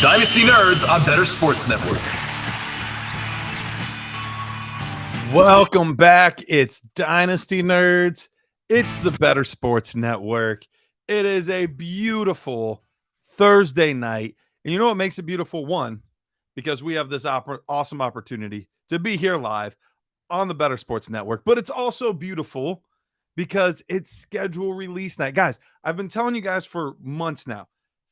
Dynasty Nerds on Better Sports Network. Welcome back. It's Dynasty Nerds. It's the Better Sports Network. It is a beautiful Thursday night. And you know what makes it beautiful? One, because we have this awesome opportunity to be here live on the Better Sports Network. But it's also beautiful because it's schedule release night. Guys, I've been telling you guys for months now,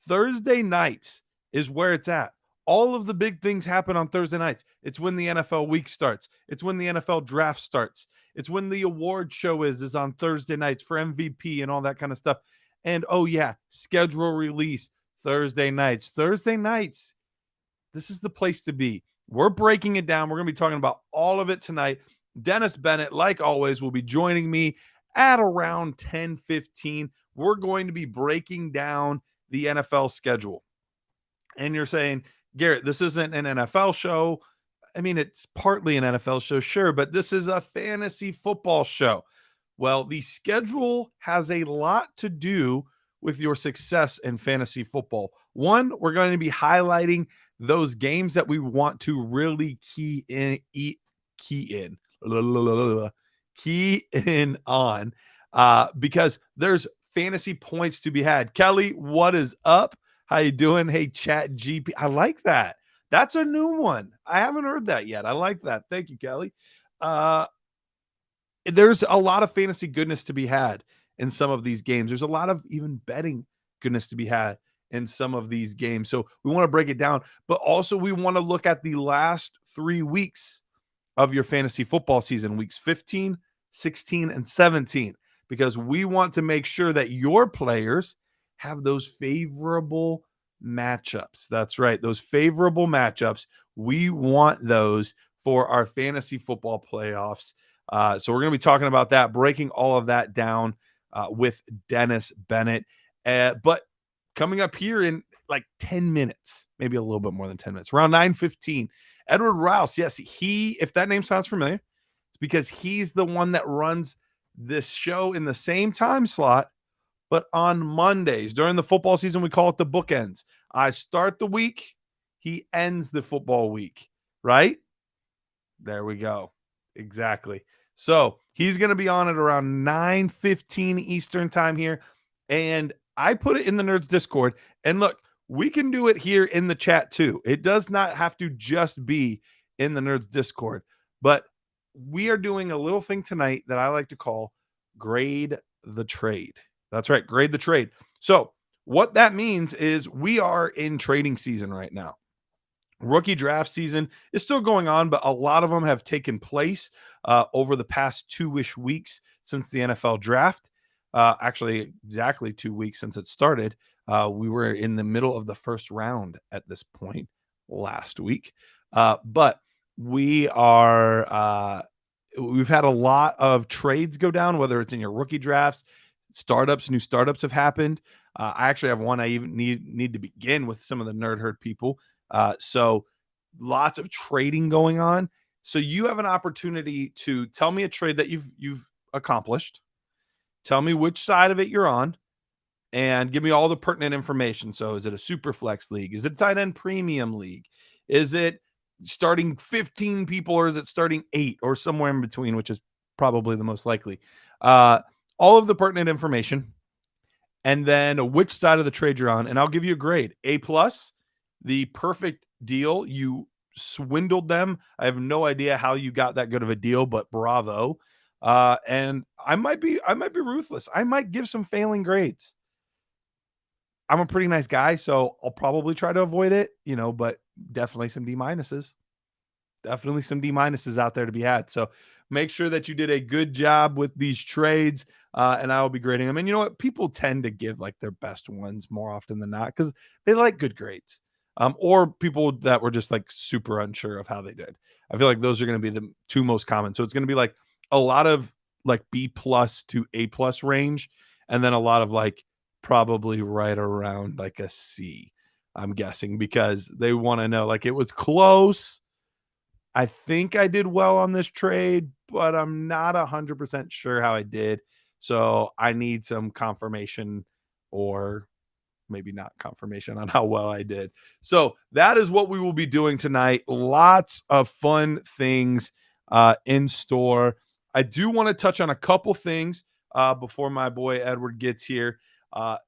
Thursday nights is where it's at. All of the big things happen on Thursday nights. It's when the NFL week starts. It's when the NFL draft starts. It's when the award show is on Thursday nights for MVP and all that kind of stuff. And oh yeah, schedule release Thursday nights. Thursday nights, this is the place to be. We're breaking it down. We're going to be talking about all of it tonight. Dennis Bennett, like always, will be joining me at around 10:15. We're going to be breaking down the NFL schedule. And you're saying, Garrett, this isn't an NFL show. I mean, it's partly an NFL show, sure, but this is a fantasy football show. Well, the schedule has a lot to do with your success in fantasy football. One, we're going to be highlighting those games that we want to really key in on because there's fantasy points to be had. Kelly, what is up? How you doing? Hey, Chat GP. I like that. That's a new one. I haven't heard that yet. I like that. Thank you, Kelly. There's a lot of fantasy goodness to be had in some of these games. There's a lot of even betting goodness to be had in some of these games. So we want to break it down, but also we want to look at the last 3 weeks of your fantasy football season, weeks 15, 16, and 17, because we want to make sure that your players have those favorable matchups. That's right. Those favorable matchups. We want those for our fantasy football playoffs. So we're going to be talking about that, breaking all of that down with Dennis Bennett. But coming up here in like 10 minutes, maybe a little bit more than 10 minutes, around 9:15, Edward Raus. Yes, if that name sounds familiar, it's because he's the one that runs this show in the same time slot, but on Mondays. During the football season, we call it the bookends. I start the week, he ends the football week, right? There we go. Exactly. So he's going to be on at around 9:15 Eastern time here. And I put it in the Nerds Discord. And look, we can do it here in the chat too. It does not have to just be in the Nerds Discord. But we are doing a little thing tonight that I like to call Grade the Trade. That's right, grade the trade. So what that means is we are in trading season right now. Rookie draft season is still going on, but a lot of them have taken place over the past 2-ish weeks since the NFL draft. Actually, exactly 2 weeks since it started. We were in the middle of the first round at this point last week. But we've had a lot of trades go down, whether it's in your rookie drafts, new startups have happened. I actually have one I even need to begin with some of the Nerd Herd people. So lots of trading going on. So you have an opportunity to tell me a trade that you've accomplished. Tell me which side of it you're on and give me all the pertinent information. So is it a super flex league? Is it a tight end premium league? Is it starting 15 people or is it starting 8 or somewhere in between, which is probably the most likely? All of the pertinent information, and then which side of the trade you're on, and I'll give you a grade. A+, the perfect deal. You swindled them. I have no idea how you got that good of a deal, but bravo. And I might be ruthless. I might give some failing grades. I'm a pretty nice guy, so I'll probably try to avoid it, but definitely some D minuses. Definitely some D minuses out there to be had. So make sure that you did a good job with these trades, and I will be grading them. And you know what? People tend to give like their best ones more often than not because they like good grades, or people that were just like super unsure of how they did. I feel like those are going to be the two most common. So it's going to be like a lot of like B+ to A+ range, and then a lot of like probably right around like a C, I'm guessing, because they want to know like it was close. I think I did well on this trade, but I'm not 100% sure how I did. So I need some confirmation or maybe not confirmation on how well I did. So that is what we will be doing tonight. Lots of fun things in store. I do want to touch on a couple things before my boy Edward gets here. I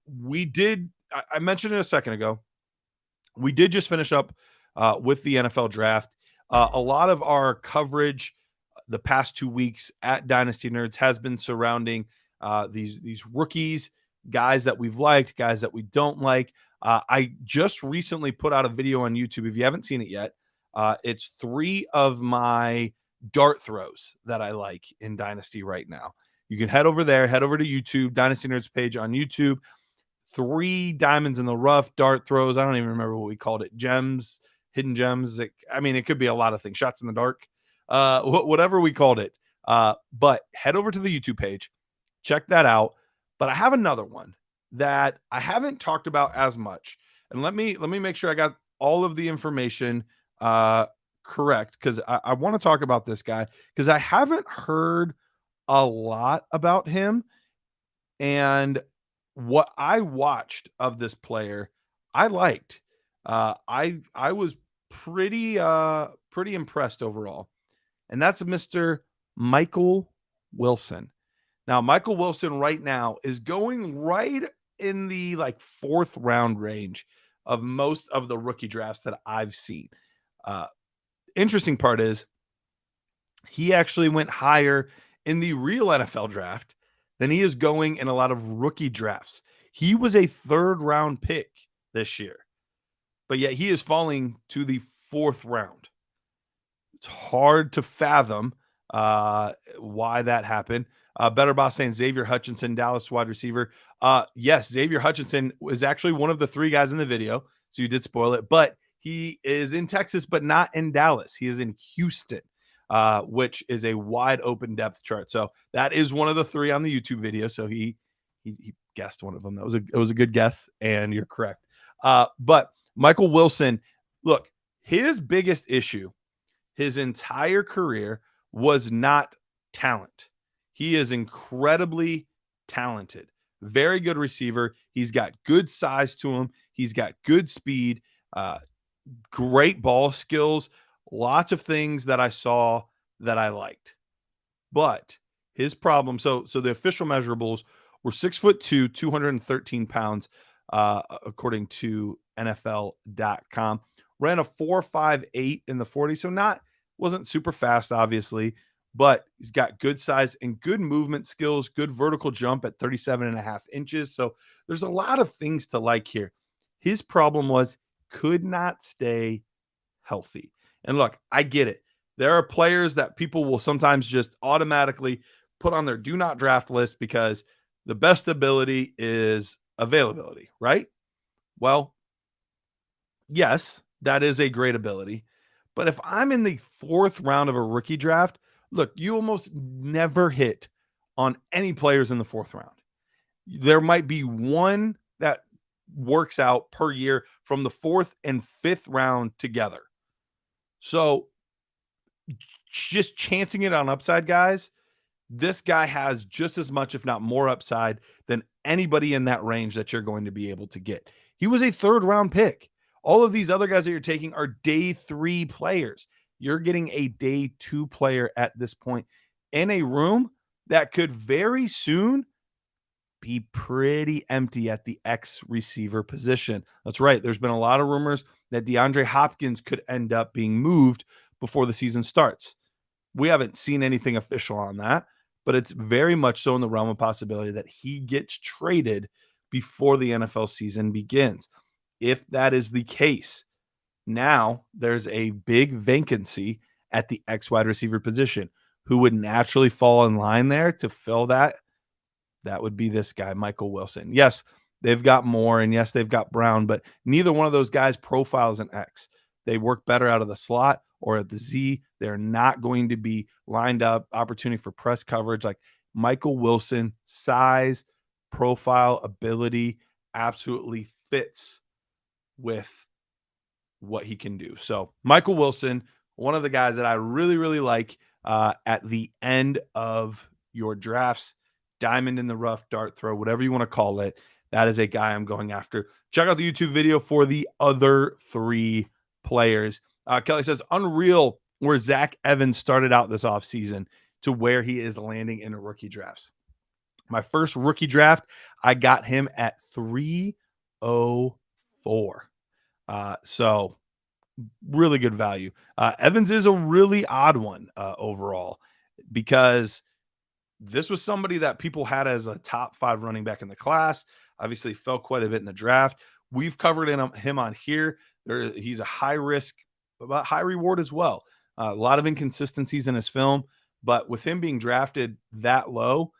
mentioned it a second ago. We did just finish up with the NFL draft. A lot of our coverage the past 2 weeks at Dynasty Nerds has been surrounding these rookies, guys that we've liked, guys that we don't like. I just recently put out a video on YouTube. If you haven't seen it yet, it's 3 of my dart throws that I like in Dynasty right now. You can head over there, head over to YouTube, Dynasty Nerds page on YouTube. 3 diamonds in the rough, dart throws. I don't even remember what we called it. Gems, hidden gems. It could be a lot of things. Shots in the dark, whatever we called it. But head over to the YouTube page, check that out. But I have another one that I haven't talked about as much. And let me make sure I got all of the information correct, because I want to talk about this guy because I haven't heard a lot about him. And what I watched of this player, I liked. I was pretty impressed overall. And that's Mr. Michael Wilson. Now, Michael Wilson right now is going right in the 4th round range of most of the rookie drafts that I've seen. Interesting part is he actually went higher in the real NFL draft than he is going in a lot of rookie drafts. He was a 3rd round pick this year, but yet he is falling to the 4th round. It's hard to fathom why that happened. Better Boss saying Xavier Hutchinson, Dallas wide receiver. Yes, Xavier Hutchinson was actually one of the 3 guys in the video, so you did spoil it, but he is in Texas, but not in Dallas. He is in Houston, which is a wide open depth chart. So that is one of the 3 on the YouTube video. So he guessed one of them. It was a good guess, and you're correct. But Michael Wilson, look, his biggest issue his entire career was not talent. He is incredibly talented, very good receiver. He's got good size to him. He's got good speed, great ball skills, lots of things that I saw that I liked. But his problem, so the official measurables were 6'2", 213 pounds, according to NFL.com. Ran a 4.58 in the 40, so wasn't super fast, obviously, but he's got good size and good movement skills, good vertical jump at 37.5 inches. So there's a lot of things to like here. His problem was could not stay healthy. And look, I get it. There are players that people will sometimes just automatically put on their do not draft list because the best ability is availability, right? Well, yes, that is a great ability. But if I'm in the 4th round of a rookie draft, look, you almost never hit on any players in the 4th round. There might be one that works out per year from the 4th and 5th round together. So just chancing it on upside, guys, this guy has just as much, if not more upside than anybody in that range that you're going to be able to get. He was a 3rd round pick. All of these other guys that you're taking are day 3 players. You're getting a day 2 player at this point in a room that could very soon be pretty empty at the X receiver position. That's right. There's been a lot of rumors that DeAndre Hopkins could end up being moved before the season starts. We haven't seen anything official on that, but it's very much so in the realm of possibility that he gets traded before the NFL season begins. If that is the case, now there's a big vacancy at the X wide receiver position. Who would naturally fall in line there to fill that? That would be this guy, Michael Wilson. Yes, they've got Moore, and yes, they've got Brown, but neither one of those guys profiles an X. They work better out of the slot or at the Z. They're not going to be lined up, opportunity for press coverage. Like Michael Wilson, size, profile, ability, absolutely fits with what he can do. So Michael Wilson, one of the guys that I really, really like at the end of your drafts, diamond in the rough, dart throw, whatever you want to call it. that is a guy I'm going after. Check out the YouTube video for the other 3 players. Kelly says, unreal where Zach Evans started out this offseason to where he is landing in rookie drafts. My first rookie draft, I got him at 304. So really good value. Evans is a really odd one overall because this was somebody that people had as a top 5 running back in the class. Obviously fell quite a bit in the draft. We've covered him on here. He's a high risk, but high reward as well. A lot of inconsistencies in his film, but with him being drafted that low,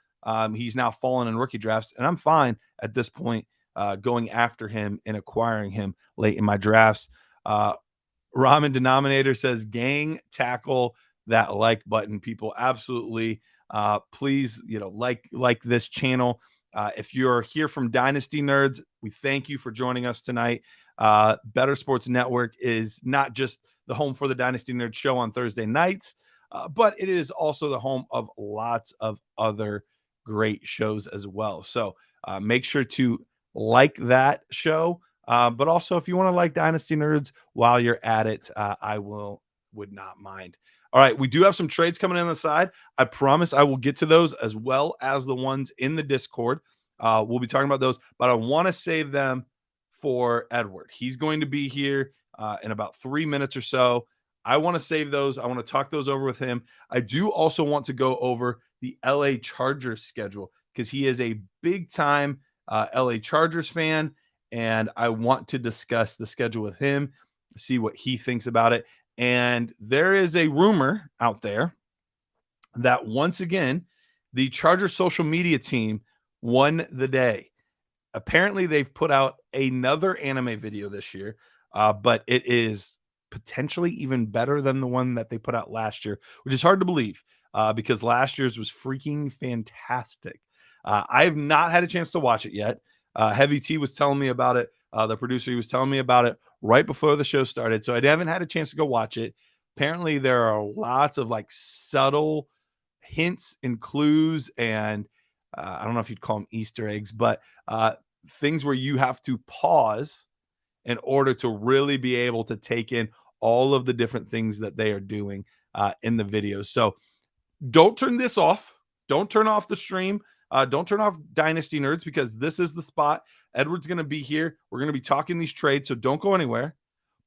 he's now fallen in rookie drafts, and I'm fine at this point going after him and acquiring him late in my drafts. Ramen Denominator says, gang, tackle that like button, people. Absolutely. Please, like this channel. If you're here from Dynasty Nerds, we thank you for joining us tonight. Better Sports Network is not just the home for the Dynasty Nerds show on Thursday nights, but it is also the home of lots of other great shows as well. So make sure to like that show. But also, if you want to like Dynasty Nerds while you're at it, I would not mind. All right, we do have some trades coming in on the side. I promise I will get to those as well as the ones in the Discord. We'll be talking about those, but I want to save them for Edward. He's going to be here in about 3 minutes or so. I want to save those. I want to talk those over with him. I do also want to go over the LA Chargers schedule because he is a big time LA Chargers fan, and I want to discuss the schedule with him, see what he thinks about it. And there is a rumor out there that once again, the Chargers social media team won the day. Apparently, they've put out another anime video this year, but it is potentially even better than the one that they put out last year, which is hard to believe because last year's was freaking fantastic. I have not had a chance to watch it yet. Heavy T was telling me about it. The producer, he was telling me about it right before the show started. So I haven't had a chance to go watch it. Apparently, there are lots of like subtle hints and clues, and I don't know if you'd call them Easter eggs, but things where you have to pause in order to really be able to take in all of the different things that they are doing in the videos. So don't turn this off. Don't turn off the stream. Don't turn off Dynasty Nerds because this is the spot. Edward's going to be here. We're going to be talking these trades, so don't go anywhere.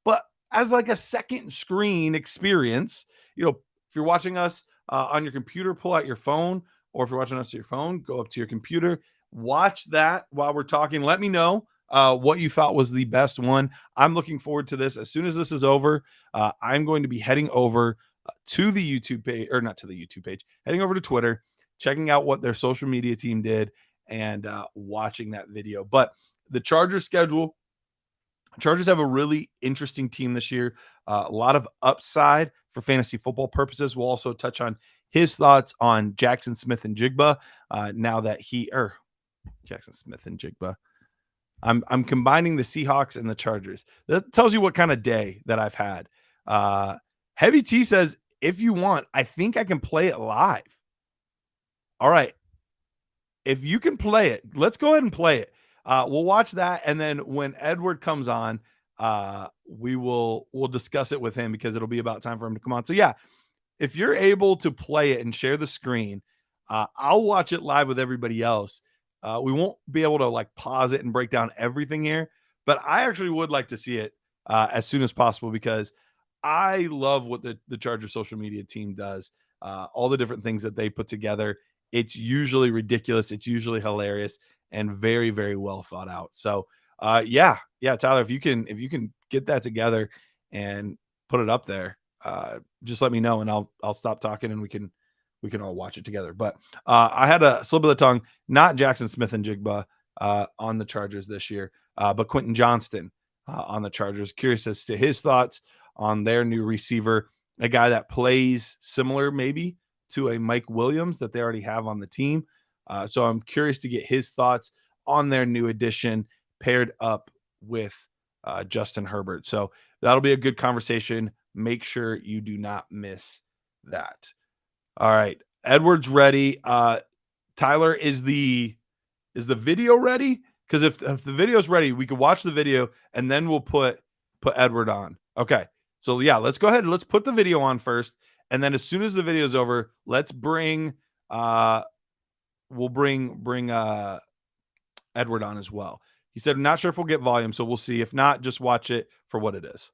But as like a second screen experience, if you're watching us on your computer, pull out your phone, or if you're watching us on your phone, go up to your computer, watch that while we're talking. Let me know what you thought was the best one. I'm looking forward to this. As soon as this is over, I'm going to be heading over to the YouTube page, or not to the YouTube page, heading over to Twitter, checking out what their social media team did and watching that video. But the Chargers schedule, Chargers have a really interesting team this year. A lot of upside for fantasy football purposes. We'll also touch on his thoughts on Jackson Smith and Jigba now that Jackson Smith and Jigba. I'm combining the Seahawks and the Chargers. That tells you what kind of day that I've had. Heavy T says, if you want, I think I can play it live. All right. If you can play it, let's go ahead and play it. We'll watch that. And then when Edward comes on, we'll discuss it with him because it'll be about time for him to come on. So yeah, if you're able to play it and share the screen, I'll watch it live with everybody else. We won't be able to like pause it and break down everything here, but I actually would like to see it as soon as possible because I love what the Chargers social media team does. All the different things that they put together. It's usually ridiculous. It's usually hilarious and very, very well thought out. So yeah, Tyler, if you can get that together and put it up there, just let me know and I'll stop talking and we can all watch it together. But I had a slip of the tongue, not Jackson Smith and Jigba on the Chargers this year, but Quentin Johnston on the Chargers. Curious as to his thoughts on their new receiver, a guy that plays similar maybe to a Mike Williams that they already have on the team. So I'm curious to get his thoughts on their new addition paired up with Justin Herbert. So that'll be a good conversation. Make sure you do not miss that. All right. Edward's ready. Tyler, is the video ready? Because if the video's ready, we could watch the video and then we'll put Edward on. Okay. So yeah, let's go ahead and let's put the video on first. And then as soon as the video's over, let's bring we'll bring Edward on as well. He said, I'm not sure if we'll get volume, so we'll see. If not, just watch it for what it is.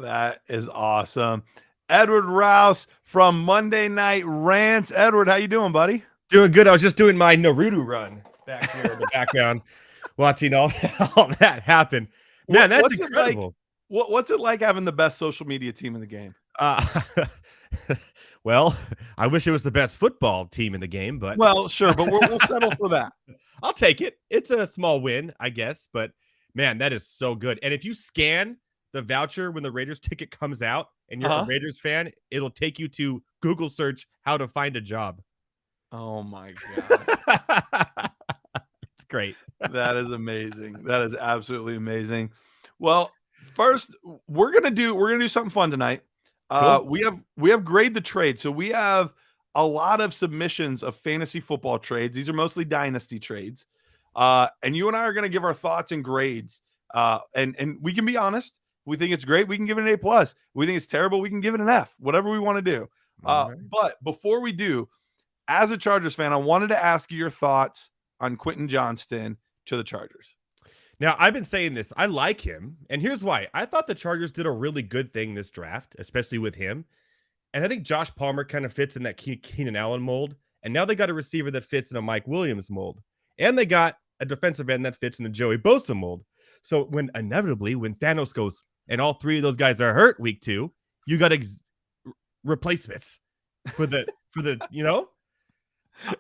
That is awesome. Edward Raus from Monday Night Rants. Edward, how you doing, buddy? Doing good. I was just doing my Naruto run back here in the background, watching all that happen. Man, that's incredible. What's it like having the best social media team in the game? Well, I wish it was the best football team in the game, but well, sure, but we'll settle for that. I'll take it. It's a small win, I guess, but man, that is so good. And if you scan the voucher when the Raiders ticket comes out and you're a Raiders fan, it'll take you to Google search how to find a job. Oh my God. It's great. That is amazing. That is absolutely amazing. Well, first we're gonna do something fun tonight. Cool. We have grade the trade. So we have a lot of submissions of fantasy football trades. These are mostly dynasty trades. And you and I are gonna give our thoughts and grades. And we can be honest. We think it's great, we can give it an A+. We think it's terrible, we can give it an F. Whatever we want to do. Right. But before we do, as a Chargers fan, I wanted to ask you your thoughts on Quentin Johnston to the Chargers. Now, I've been saying this. I like him, and here's why. I thought the Chargers did a really good thing this draft, especially with him. And I think Josh Palmer kind of fits in that Keenan Allen mold. And now they got a receiver that fits in a Mike Williams mold. And they got a defensive end that fits in the Joey Bosa mold. So when Thanos goes, and all three of those guys are hurt week 2, you got replacements for the you know.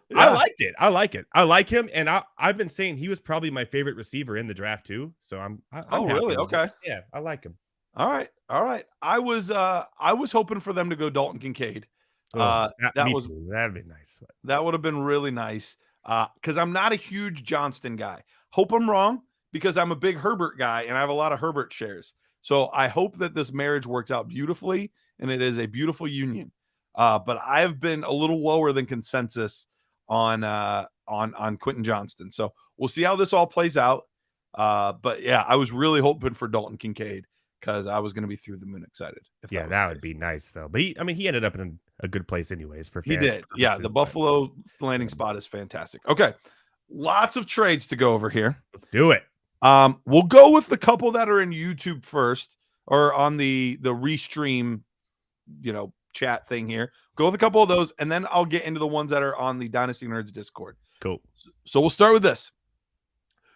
Yeah. I liked it. I like it. I like him, and I've been saying he was probably my favorite receiver in the draft too. So I'm really? Okay. Yeah, I like him. All right. I was hoping for them to go Dalton Kincaid. That'd be nice. That would have been really nice. Because I'm not a huge Johnston guy. Hope I'm wrong, because I'm a big Herbert guy and I have a lot of Herbert shares. So I hope that this marriage works out beautifully and it is a beautiful union. But I have been a little lower than consensus on Quentin Johnston. So we'll see how this all plays out. But yeah, I was really hoping for Dalton Kincaid because I was going to be through the moon excited. That would be nice though. But he ended up in a good place anyways. He did. Yeah, the Buffalo landing spot is fantastic. Okay, lots of trades to go over here. Let's do it. We'll go with the couple that are in YouTube first, or on the restream, chat thing here. Go with a couple of those, and then I'll get into the ones that are on the Dynasty Nerds Discord. Cool. So we'll start with this.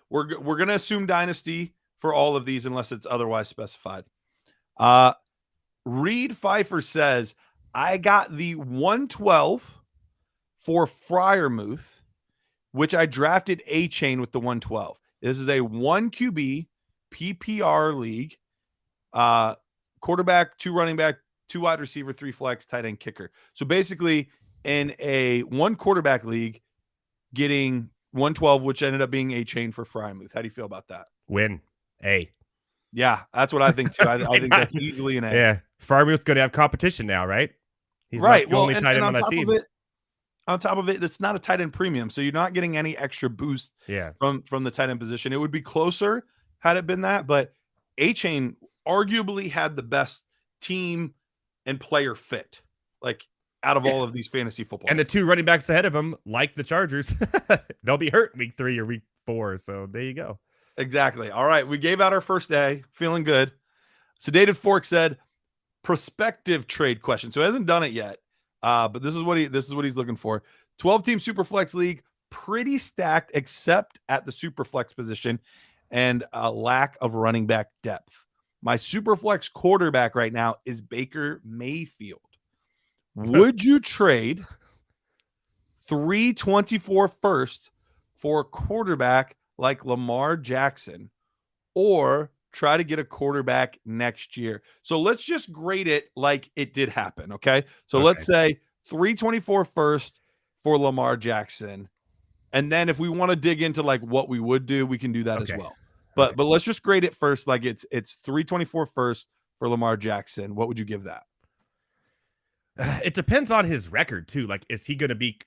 We're gonna assume Dynasty for all of these unless it's otherwise specified. Reed Pfeiffer says, I got the 112 for Freiermuth, which I drafted A-Chain with the 112. This is a 1 QB PPR league. Quarterback, 2 running back, 2 wide receiver, 3 flex, tight end, kicker. So basically, in a 1 quarterback league, getting 112, which ended up being A-Chain for Freiermuth. How do you feel about that? Win. A. Yeah, that's what I think too. I think that's easily an A. Yeah. Freiermuth's going to have competition now, right? He's right. Not the only tight end on that team. On top of it, it's not a tight end premium, so you're not getting any extra boost from the tight end position. It would be closer had it been that, but A-Chain arguably had the best team and player fit, like out of all of these fantasy football. And the 2 running backs ahead of him, like the Chargers, they'll be hurt week 3 or week 4. So there you go. Exactly. All right. We gave out our first A, feeling good. Sedated Fork said, prospective trade question. So he hasn't done it yet. But this is what he's looking for. 12-team Superflex league, pretty stacked except at the Superflex position and a lack of running back depth. My Superflex quarterback right now is Baker Mayfield. Would you trade 324 first for a quarterback like Lamar Jackson, or try to get a quarterback next year? So let's just grade it like it did happen, okay? So let's say 324 first for Lamar Jackson. And then if we want to dig into like what we would do, we can do that as well. But let's just grade it first like it's 324 first for Lamar Jackson. What would you give that? It depends on his record too. Like, is he going to be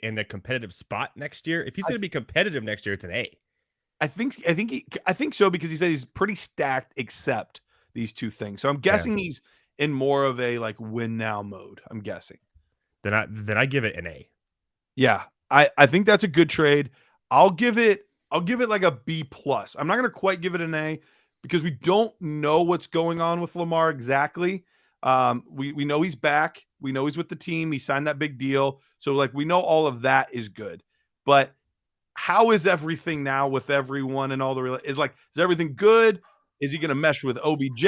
in a competitive spot next year? If he's going to be competitive next year, it's an A. I think so, because he said he's pretty stacked except these 2 things. So I'm guessing he's in more of a like win now mode. I'm guessing. Then I give it an A. Yeah, I think that's a good trade. I'll give it like a B plus. I'm not gonna quite give it an A because we don't know what's going on with Lamar exactly. We know he's back. We know he's with the team. He signed that big deal. So like we know all of that is good. But how is everything now with everyone and all the is everything good? Is he going to mesh with OBJ?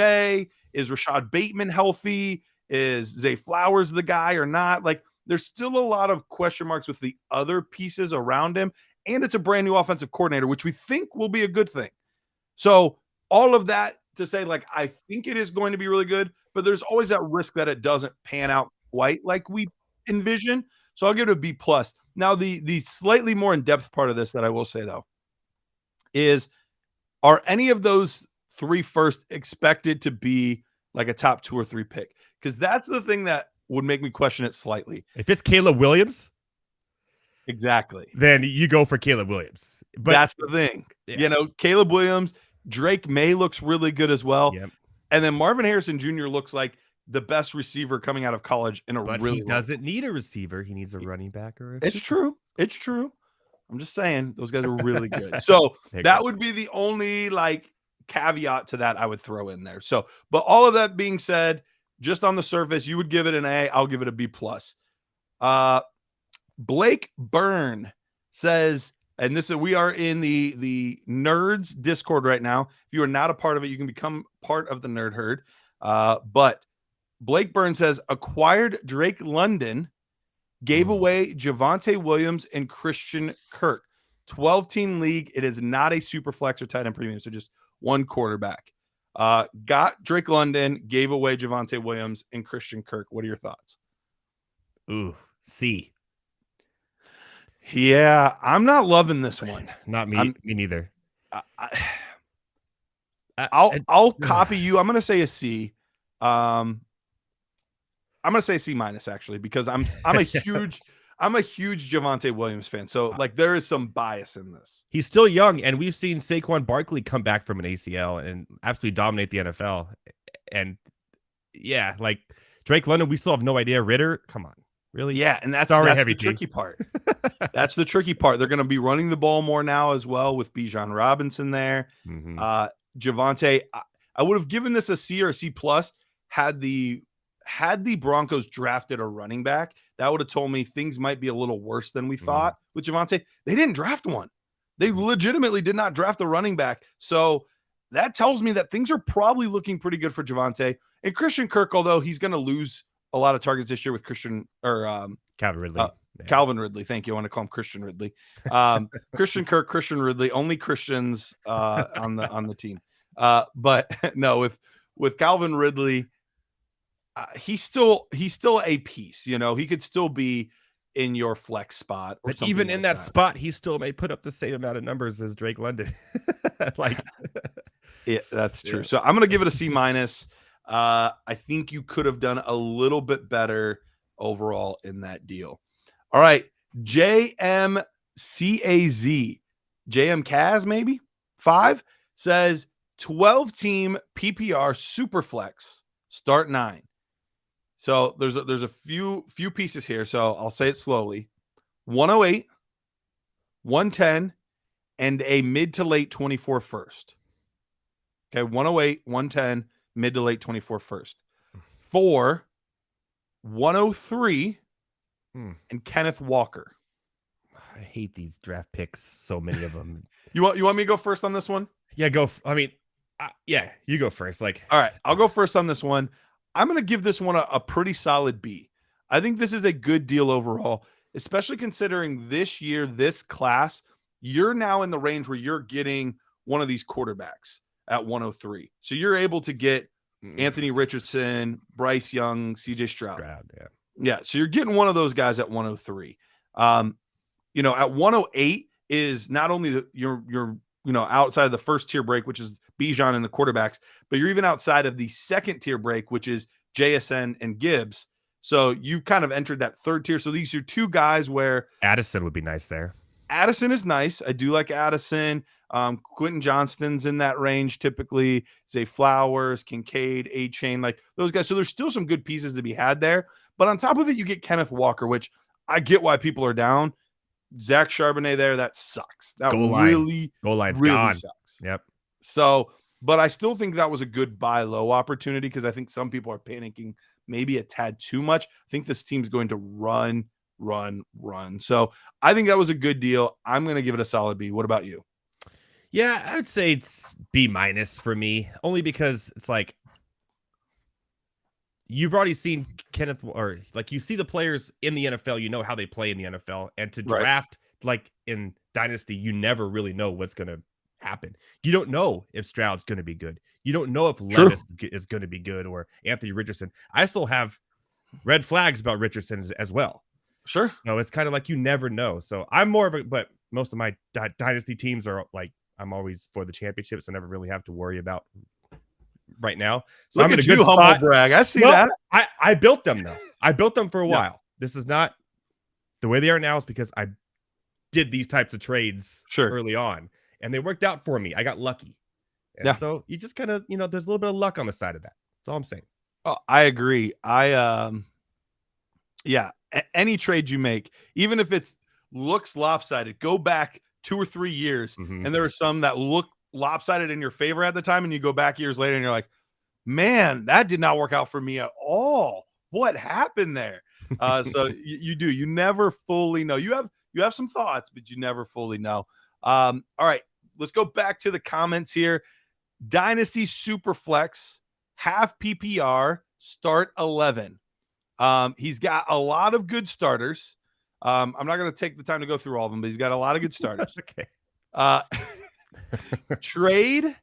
Is Rashad Bateman healthy? Is Zay Flowers the guy or not? Like there's still a lot of question marks with the other pieces around him. And it's a brand new offensive coordinator, which we think will be a good thing. So all of that to say, like, I think it is going to be really good, but there's always that risk that it doesn't pan out quite like we envision. So I'll give it a B plus. Now, the slightly more in-depth part of this that I will say, though, is are any of those 3 first expected to be like a top 2 or 3 pick? Because that's the thing that would make me question it slightly. If it's Caleb Williams, exactly, then you go for Caleb Williams. But that's the thing. Yeah. Caleb Williams, Drake May looks really good as well. Yep. And then Marvin Harrison Jr. looks like the best receiver coming out of college in a really he doesn't need a receiver. He needs a running back or It's true. I'm just saying those guys are really good. So that would be the only like caveat to that I would throw in there. So, but all of that being said, just on the surface, you would give it an A. I'll give it a B plus. Blake Byrne says, and we are in the Nerds Discord right now. If you are not a part of it, you can become part of the Nerd Herd. But Blake Byrne says, acquired Drake London, gave away Javonte Williams and Christian Kirk. 12-team league. It is not a super flex or tight end premium, so just 1 quarterback. Got Drake London, gave away Javonte Williams and Christian Kirk. What are your thoughts? Ooh, C. Yeah, I'm not loving this one. Not me. Me neither. I'll copy you. I'm going to say a C. I'm going to say C minus actually, because I'm a huge Javonte Williams fan. So like there is some bias in this. He's still young, and we've seen Saquon Barkley come back from an ACL and absolutely dominate the NFL. And yeah, like Drake London, we still have no idea. Ritter, come on. Really? Yeah, and that's Sorry, the heavy team. tricky part. That's the tricky part. They're going to be running the ball more now as well with Bijan Robinson there. Mhm. Javonte, I would have given this a C or a C plus had the Broncos drafted a running back. That would have told me things might be a little worse than we thought with Javonte. They didn't draft one. They legitimately did not draft a running back. So that tells me that things are probably looking pretty good for Javonte. And Christian Kirk, although he's going to lose a lot of targets this year with Calvin Ridley. Calvin Ridley. Thank you. I want to call him Christian Ridley. Christian Kirk, Christian Ridley, only Christians on the team. But no, with Calvin Ridley, he's still a piece. You know, he could still be in your flex spot. But even in that spot, he still may put up the same amount of numbers as Drake London. Yeah, that's true. So I'm going to give it a C minus. I think you could have done a little bit better overall in that deal. All right. JM Kaz, maybe 5 says 12 team PPR Superflex start 9. So there's a few pieces here. So I'll say it slowly. 108, 110, and a mid to late 24 first. Okay. 108, 110, mid to late 24 first. 4, 103, and Kenneth Walker. I hate these draft picks. So many of them. You want me to go first on this one? Yeah, go. Yeah, you go first. All right, I'll go first on this one. I'm going to give this one a pretty solid B. I think this is a good deal overall, especially considering this year, this class, you're now in the range where you're getting one of these quarterbacks at 103. So you're able to get Anthony Richardson, Bryce Young, CJ Stroud. Yeah. So you're getting one of those guys at 103. At 108 is not only you're outside of the first tier break, which is Bijan and the quarterbacks, but you're even outside of the second tier break, which is JSN and Gibbs. So you've kind of entered that third tier. So these are two guys where Addison would be nice there. Addison is nice. I do like Addison. Quentin Johnston's in that range typically. Zay Flowers, Kincaid, A-Chain, like those guys. So there's still some good pieces to be had there. But on top of it, you get Kenneth Walker, which I get why people are down. Zach Charbonnet there, that sucks. That goal line's really gone. Sucks. Yep. So, but I still think that was a good buy low opportunity because I think some people are panicking maybe a tad too much. I think this team's going to run. So I think that was a good deal. I'm going to give it a solid B. What about you? Yeah, I would say it's B- for me, only because it's like you've already seen Kenneth, or like you see the players in the NFL, you know how they play in the NFL, and to draft like in Dynasty, you never really know what's going to happen. You don't know if Stroud's going to be good. You don't know if Levis is going to be good or Anthony Richardson. I still have red flags about Richardson as well. Sure. So it's kind of like you never know. So I'm more of a, but most of my Dynasty teams are like, I'm always for the championships. So I never really have to worry about right now. So I'm in a good humble brag. I see that. I built them though. I built them for a while. This is not the way they are now is because I did these types of trades early on and they worked out for me. I got lucky. And so you just kind of, there's a little bit of luck on the side of that. That's all I'm saying. Oh, I agree. Any trade you make, even if it looks lopsided, go back 2 or 3 years and there are some that look lopsided in your favor at the time, and you go back years later and you're like, man, that did not work out for me at all. What happened there? So you never fully know. You have some thoughts, but you never fully know. All right, let's go back to the comments here. Dynasty Superflex, half PPR, start 11. He's got a lot of good starters. I'm not going to take the time to go through all of them, but he's got a lot of good starters. Okay. Trade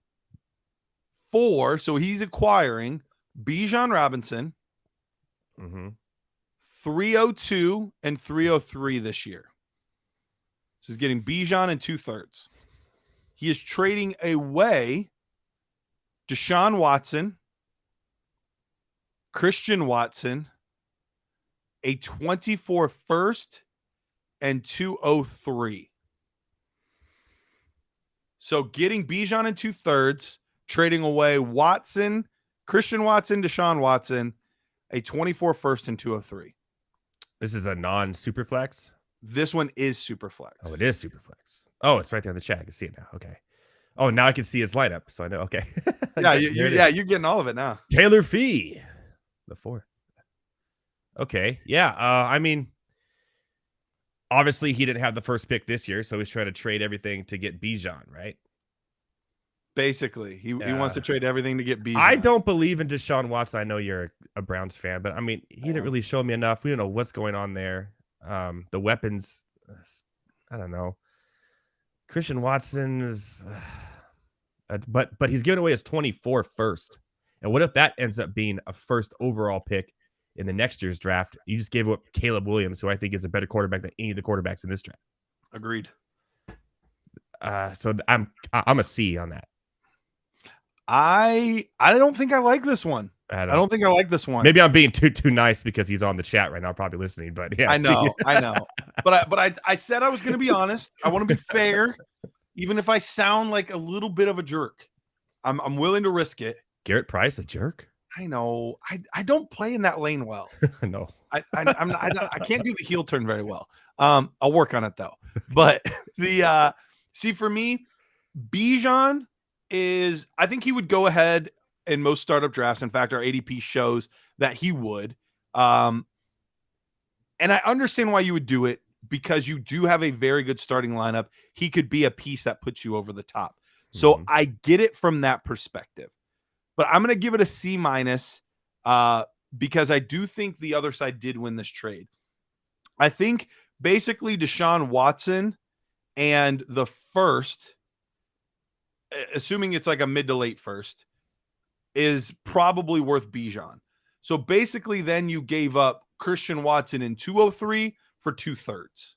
for, so he's acquiring Bijan Robinson, 302 and 303 this year. So he's getting Bijan and 2/3. He is trading away Deshaun Watson, Christian Watson, a 24 first, and 203. So getting Bijan and 2/3, trading away Watson, Christian Watson, Deshaun Watson, a 24 first, and 203. This is a non-super flex. This one is super flex. Oh, it is super flex. Oh, it's right there in the chat. I can see it now. Okay. Oh, now I can see his lineup, so I know. Okay. Yeah, you're getting all of it now. Taylor Fee, the 4th. Okay. Yeah. I mean, obviously he didn't have the first pick this year, so he's trying to trade everything to get Bijan, right? Basically, he wants to trade everything to get Bijan. I don't believe in Deshaun Watson. I know you're a Browns fan, but I mean, he didn't really show me enough. We don't know what's going on there. The weapons, I don't know. Christian Watson is, but he's giving away his 24 first. And what if that ends up being a first overall pick in the next year's draft? You just gave up Caleb Williams, who I think is a better quarterback than any of the quarterbacks in this draft. Agreed. So I'm a C on that. I don't think I like this one. I don't think I like this one. Maybe I'm being too nice because he's on the chat right now, probably listening. But yeah, I know. But I said I was going to be honest. I want to be fair, even if I sound like a little bit of a jerk. I'm willing to risk it. Garret Price, a jerk? I know. I don't play in that lane well. No, I can't do the heel turn very well. I'll work on it though. But see, for me, Bijan is, I think he would go ahead in most startup drafts. In fact, our ADP shows that he would. And I understand why you would do it, because you do have a very good starting lineup. He could be a piece that puts you over the top. So I get it from that perspective. But I'm going to give it a C minus because I do think the other side did win this trade. I think basically Deshaun Watson and the first, assuming it's like a mid to late first, is probably worth Bijan. So basically then you gave up Christian Watson in 203 for 2/3.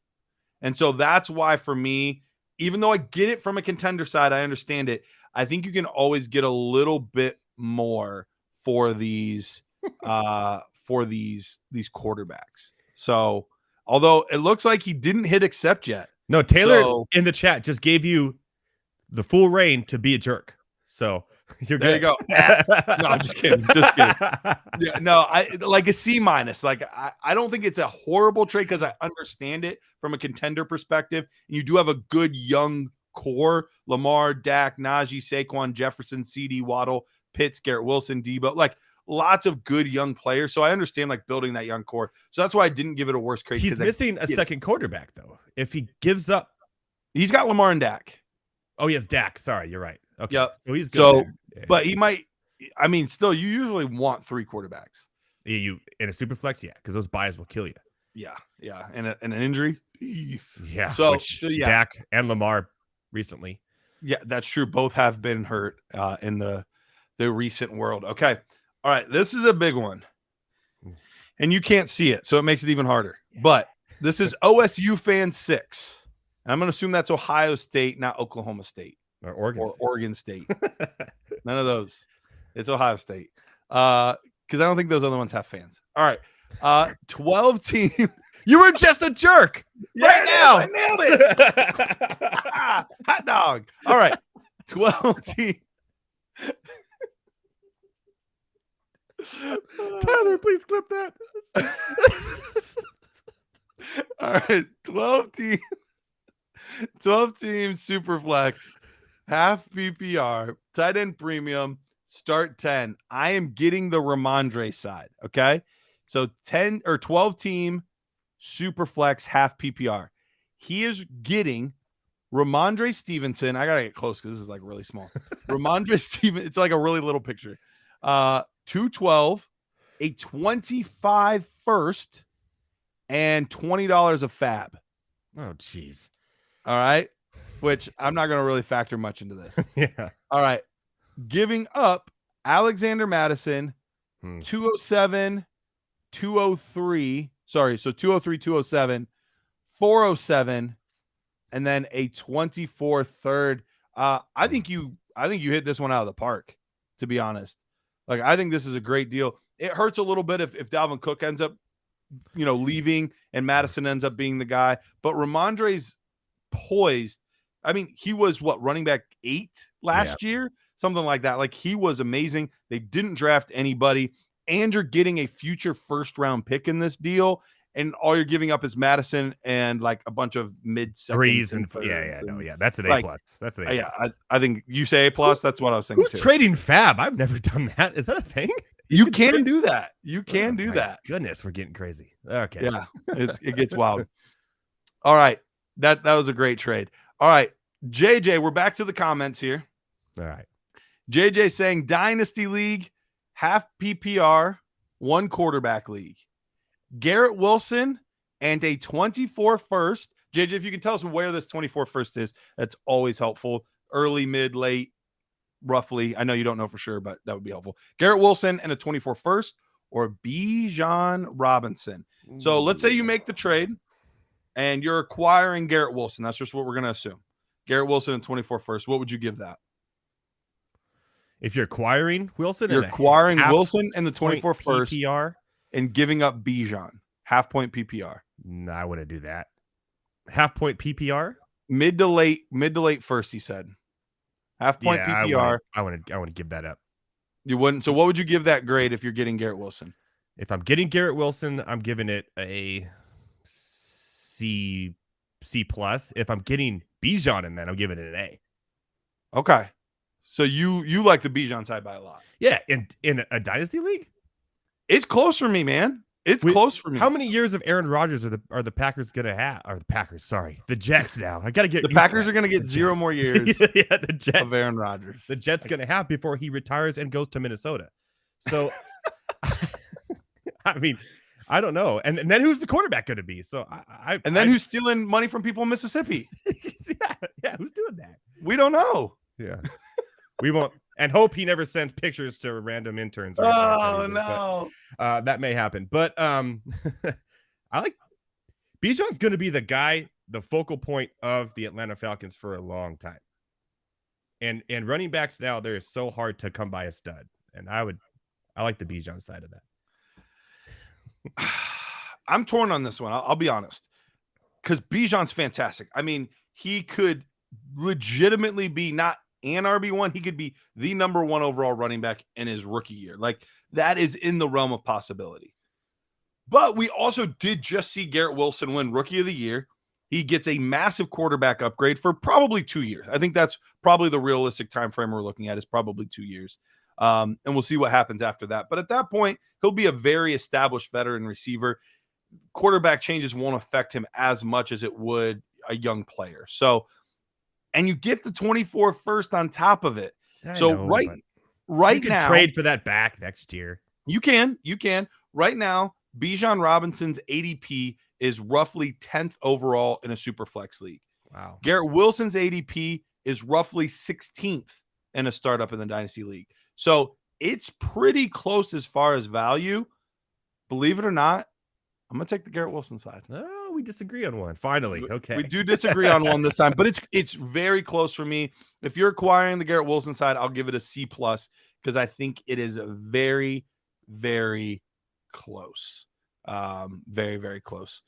And so that's why for me, even though I get it from a contender side, I understand it. I think you can always get a little bit more for these quarterbacks. So although it looks like he didn't hit accept yet. No, Taylor in the chat just gave you the full reign to be a jerk. So you're there. Good. You go. No, I'm just kidding. Just kidding. Yeah, no, I like a C minus. Like I don't think it's a horrible trade because I understand it from a contender perspective. And you do have a good young core: Lamar, Dak, Najee, Saquon, Jefferson, CD, Waddle, Pitts, Garrett Wilson, Debo. Like lots of good young players. So I understand like building that young core. So that's why I didn't give it a worse grade. He's missing a second quarterback though. If he gives up, he's got Lamar and Dak. Oh, he has Dak. Sorry, you're right. Okay. Yep. So he's good. So, but he might. I mean, still, you usually want 3 quarterbacks. You in a super flex, yeah, because those buys will kill you. Yeah, and an injury. Yeah. So yeah, Dak and Lamar recently. Yeah, that's true. Both have been hurt in the recent world. Okay, all right. This is a big one, and you can't see it, so it makes it even harder. But this is OSU fan 6. And I'm going to assume that's Ohio State, not Oklahoma State or Oregon State. None of those. It's Ohio State. Because I don't think those other ones have fans. All right. 12 team. You were just a jerk right now. I nailed it. Hot dog. All right. 12 team. Tyler, please clip that. All right. 12 team. 12 team super flex, half PPR, tight end premium, start 10. I am getting the Ramondre side. Okay. So 10 or 12 team super flex, half PPR. He is getting Ramondre Stevenson. I got to get close because this is like really small. Ramondre Stevenson. It's like a really little picture. 212, a 25 first, and $20 of fab. Oh, geez. All right. Which I'm not going to really factor much into this. Yeah. All right. Giving up Alexander Madison, 207, 203. Sorry. So 203, 207, 407, and then a 24 third. I think you hit this one out of the park, to be honest. Like, I think this is a great deal. It hurts a little bit if Dalvin Cook ends up, leaving and Madison ends up being the guy. But Ramondre's poised. I mean, he was running back 8 last year, something like that. Like, he was amazing. They didn't draft anybody, and you're getting a future first round pick in this deal. and all you're giving up is Madison and like a bunch of mid-seconds threes and thirds that's an A like, plus. That's an A plus. I think you say A plus. That's what I was thinking. Who's trading Fab? I've never done that. Is that a thing? You can do that. You can do that. Goodness, we're getting crazy. Okay. Yeah, it gets wild. All right, that was a great trade. All right, JJ, we're back to the comments here. All right. JJ saying Dynasty League, half PPR, 1 quarterback league. Garrett Wilson and a 24 first. JJ, if you can tell us where this 24 first is, that's always helpful. Early, mid, late, roughly. I know you don't know for sure, but that would be helpful. Garrett Wilson and a 24 first or Bijan Robinson. So let's say you make the trade and you're acquiring Garrett Wilson. That's just what we're going to assume. Garrett Wilson and 24 first. What would you give that? If you're acquiring Wilson, you're acquiring Wilson and the 24 first PPR and giving up Bijan, half point PPR. No, I wouldn't do that. Half point PPR, mid to late first. He said, half point PPR. I want to give that up. You wouldn't. So what would you give that grade if you're getting Garrett Wilson? If I'm getting Garrett Wilson, I'm giving it a C plus. If I'm getting Bijan in that, I'm giving it an A. Okay. So you like the Bijan side by a lot. Yeah, in a dynasty league? It's close for me, man. It's close for me. How many years of Aaron Rodgers are the Packers gonna have? Or the Packers, sorry. The Jets now. I gotta get the Packers are gonna get 0 more years the Jets, of Aaron Rodgers. The Jets gonna have before he retires and goes to Minnesota. So I mean, I don't know. And then who's the quarterback gonna be? So who's stealing money from people in Mississippi? yeah, who's doing that? We don't know. Yeah. We won't, and hope he never sends pictures to random interns. Oh no, but, that may happen. But I like Bijan's going to be the guy, the focal point of the Atlanta Falcons for a long time. And running backs now, they're so hard to come by a stud, and I like the Bijan side of that. I'm torn on this one. I'll be honest, because Bijan's fantastic. I mean, he could legitimately be not an RB1, he could be the number 1 overall running back in his rookie year. Like, that is in the realm of possibility. But we also did just see Garrett Wilson win Rookie of the Year. He gets a massive quarterback upgrade for probably 2 years. I think that's probably the realistic time frame we're looking at, is probably 2 years. And we'll see what happens after that. But at that point, he'll be a very established veteran receiver. Quarterback changes won't affect him as much as it would a young player. So, and you get the 24 first on top of it. Right you can now, trade for that back next year. You can. Right now, Bijan Robinson's ADP is roughly 10th overall in a super flex league. Wow. Garrett Wilson's ADP is roughly 16th in a startup in the Dynasty League. So it's pretty close as far as value. Believe it or not, I'm going to take the Garrett Wilson side. Oh, we disagree on one. Finally. Okay. We do disagree on one this time, but it's very close for me. If you're acquiring the Garrett Wilson side, I'll give it a C plus because I think it is very, very close. Very, very close.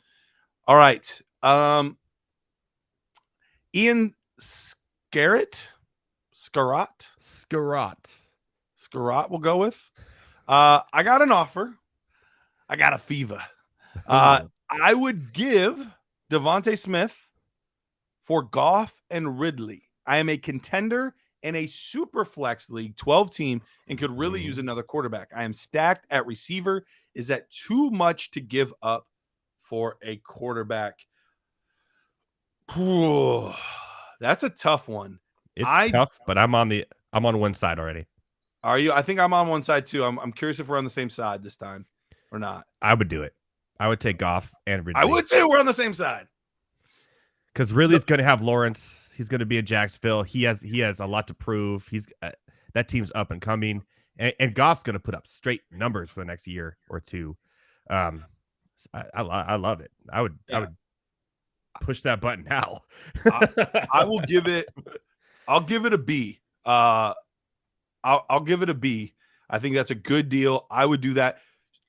All right. Ian Scarrett we'll go with. I got an offer. I got a fever. I would give Devontae Smith for Goff and Ridley. I am a contender in a super flex league, 12 team, and could really use another quarterback. I am stacked at receiver. Is that too much to give up for a quarterback? Ooh, that's a tough one. It's tough, but I'm on one side already. Are you? I think I'm on one side too. I'm curious if we're on the same side this time or not. I would do it. I would take Goff and Ridley. I would too. We're on the same side. Because Ridley's going to have Lawrence. He's going to be in Jacksonville. He has a lot to prove. He's that team's up and coming, and Goff's going to put up straight numbers for the next year or two. I love it. I would push that button now. I will give it. I'll give it a B. I'll give it a B. I think that's a good deal. I would do that.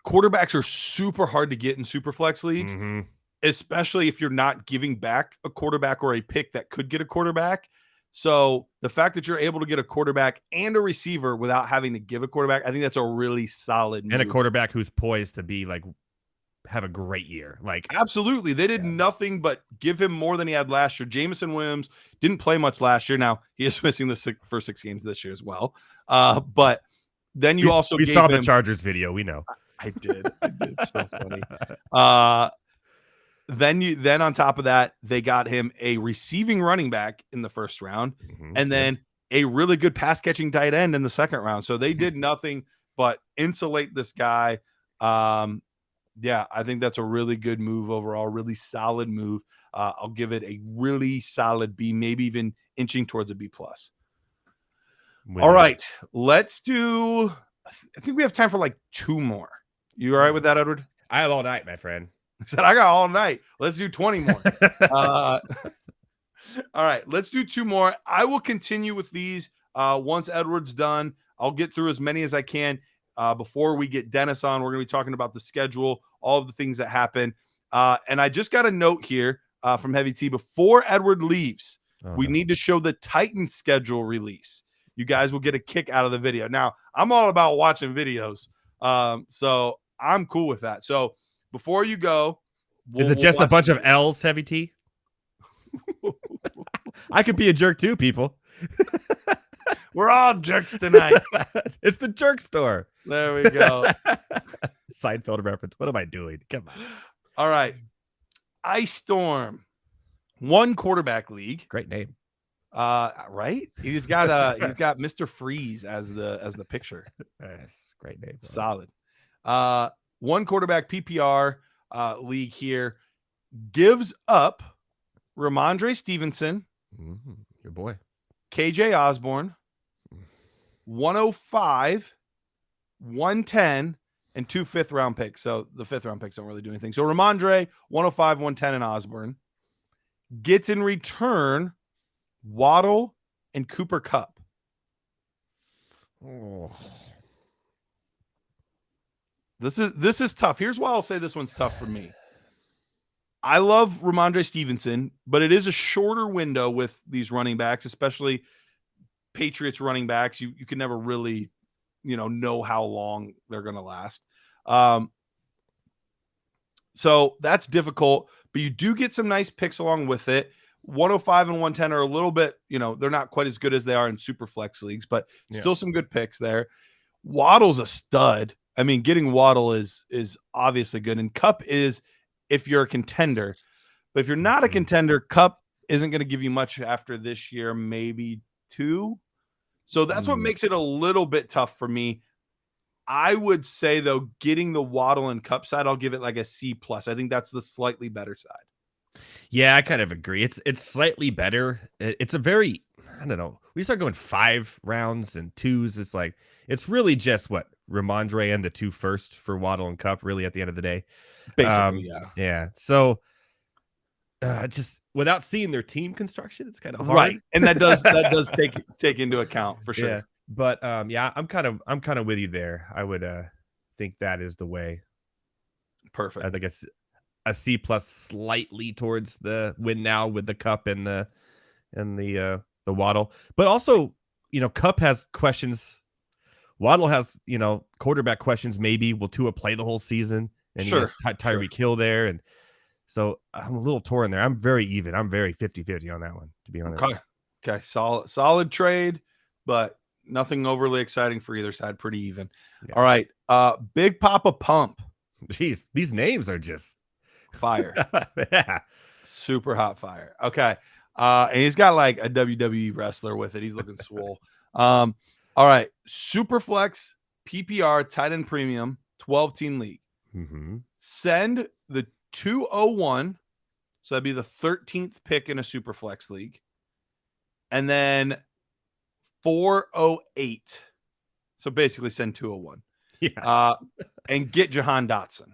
Quarterbacks are super hard to get in super flex leagues, especially if you're not giving back a quarterback or a pick that could get a quarterback. So the fact that you're able to get a quarterback and a receiver without having to give a quarterback, I think that's a really solid move. And a quarterback who's poised to be like have a great year. Like absolutely. They did nothing but give him more than he had last year. Jameson Williams didn't play much last year. Now he is missing the first 6 games this year as well. But then you also we gave saw him, the Chargers video. We know. I did. So funny. Then on top of that, they got him a receiving running back in the first round, and then a really good pass catching tight end in the second round. So they did nothing but insulate this guy. Yeah, I think that's a really good move overall, really solid move. I'll give it a really solid B, maybe even inching towards a B plus. All right, let's do. I think we have time for like 2 more. You all right with that, Edward? I have all night, my friend. I said I got all night. Let's do 20 more. All right, let's do 2 more. I will continue with these once Edward's done. I'll get through as many as I can before we get Dennis on. We're going to be talking about the schedule, all of the things that happen. And I just got a note here from Heavy T. Before Edward leaves, we need to show the Titans schedule release. You guys will get a kick out of the video. Now, I'm all about watching videos, so I'm cool with that. So before you go, is it just a bunch of L's, Heavy T? I could be a jerk too, people. We're all jerks tonight. It's the jerk store. There we go. Seinfeld reference. What am I doing? Come on. All right. Ice Storm. 1 quarterback league. Great name. Right? He's got Mr. Freeze as the picture. Yes, great name. Solid. 1 quarterback PPR league here. Gives up Ramondre Stevenson. Your boy. KJ Osborne. 105, 110, and 2 5th-round picks. So the 5th-round picks don't really do anything. So Ramondre, 105, 110, and Osborne. Gets in return Waddle and Cooper Kupp. Oh. This is tough. Here's why I'll say this one's tough for me. I love Ramondre Stevenson, but it is a shorter window with these running backs, especially Patriots running backs. You can never really, know how long they're going to last. So that's difficult, but you do get some nice picks along with it. 105 and 110 are a little bit, they're not quite as good as they are in super flex leagues, but still some good picks there. Waddle's a stud. I mean, getting Waddle is obviously good. And Kupp is if you're a contender. But if you're not a contender, Kupp isn't going to give you much after this year, maybe 2. So that's what makes it a little bit tough for me. I would say, though, getting the Waddle and Kupp side, I'll give it like a C+. I think that's the slightly better side. Yeah, I kind of agree. It's slightly better. It's a very, I don't know. We start going 5 rounds and 2s. It's really just what Ramondre and the 2 first for Waddle and Kupp, really, at the end of the day. Basically, yeah. So just without seeing their team construction, it's kind of hard. Right. And that does take into account for sure. Yeah. But I'm kind of with you there. I would think that is the way. Perfect. I guess a C+ slightly towards the win now with the Kupp and the Waddle. But also, Kupp has questions. Waddle has, quarterback questions. Maybe will Tua play the whole season? And he has Tyreek Hill there. And so I'm a little torn there. I'm very even. I'm very 50-50 on that one, to be honest. Okay. Solid trade, but nothing overly exciting for either side. Pretty even. Yeah. All right. Big Papa Pump. Jeez, these names are just fire. Yeah. Super hot fire. Okay. And he's got like a WWE wrestler with it. He's looking swole. All right. Superflex PPR tight end premium 12-team league. Send the 201. So that'd be the 13th pick in a Superflex league. And then 408. So basically send 201. Yeah. And get Jahan Dotson.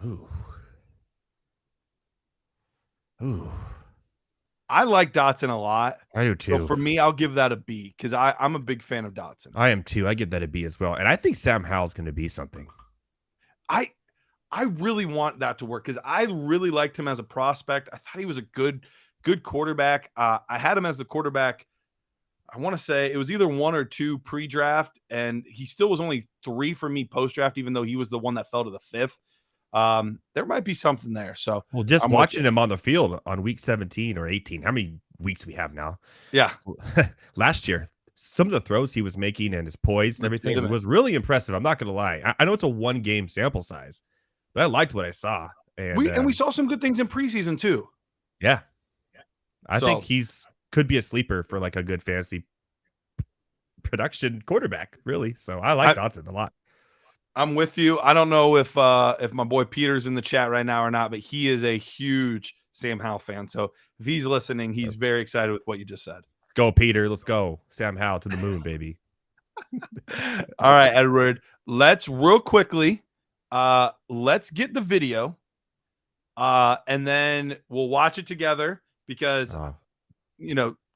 Ooh. I like Dotson a lot. I do too. So for me, I'll give that a B because I'm a big fan of Dotson. I am too. I give that a B as well. And I think Sam Howell's going to be something. I really want that to work because I really liked him as a prospect. I thought he was a good quarterback. I had him as the quarterback. I want to say it was either 1 or 2 pre-draft, and he still was only 3 for me post-draft, even though he was the one that fell to the 5th. there might be something there. So, well, just watching him on the field on week 17 or 18, how many weeks we have now? Yeah. Last year, some of the throws he was making and his poise and everything was really impressive. I'm not going to lie. I know it's a 1-game sample size, but I liked what I saw. And we saw some good things in preseason too. Yeah. I think could be a sleeper for like a good fantasy production quarterback, really. So I like Dotson a lot. I'm with you. I don't know if my boy Peter's in the chat right now or not, but he is a huge Sam Howell fan. So if he's listening, he's very excited with what you just said. Let's go, Peter. Let's go. Sam Howell to the moon, baby. All right, Edward. Let's real quickly, let's get the video, and then we'll watch it together because,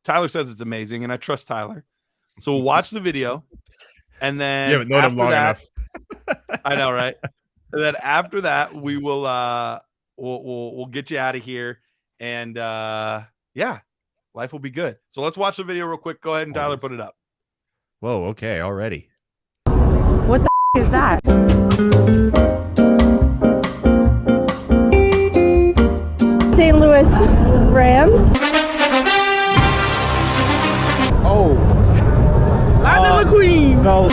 Tyler says it's amazing, and I trust Tyler. So we'll watch the video, and then you haven't known him long enough. I know, right? And then after that, we will we'll get you out of here, and life will be good. So let's watch the video real quick. Go ahead and Tyler, put it up. Whoa, okay, already. What the is that? St. Louis Rams. Oh. Lightning McQueen. No.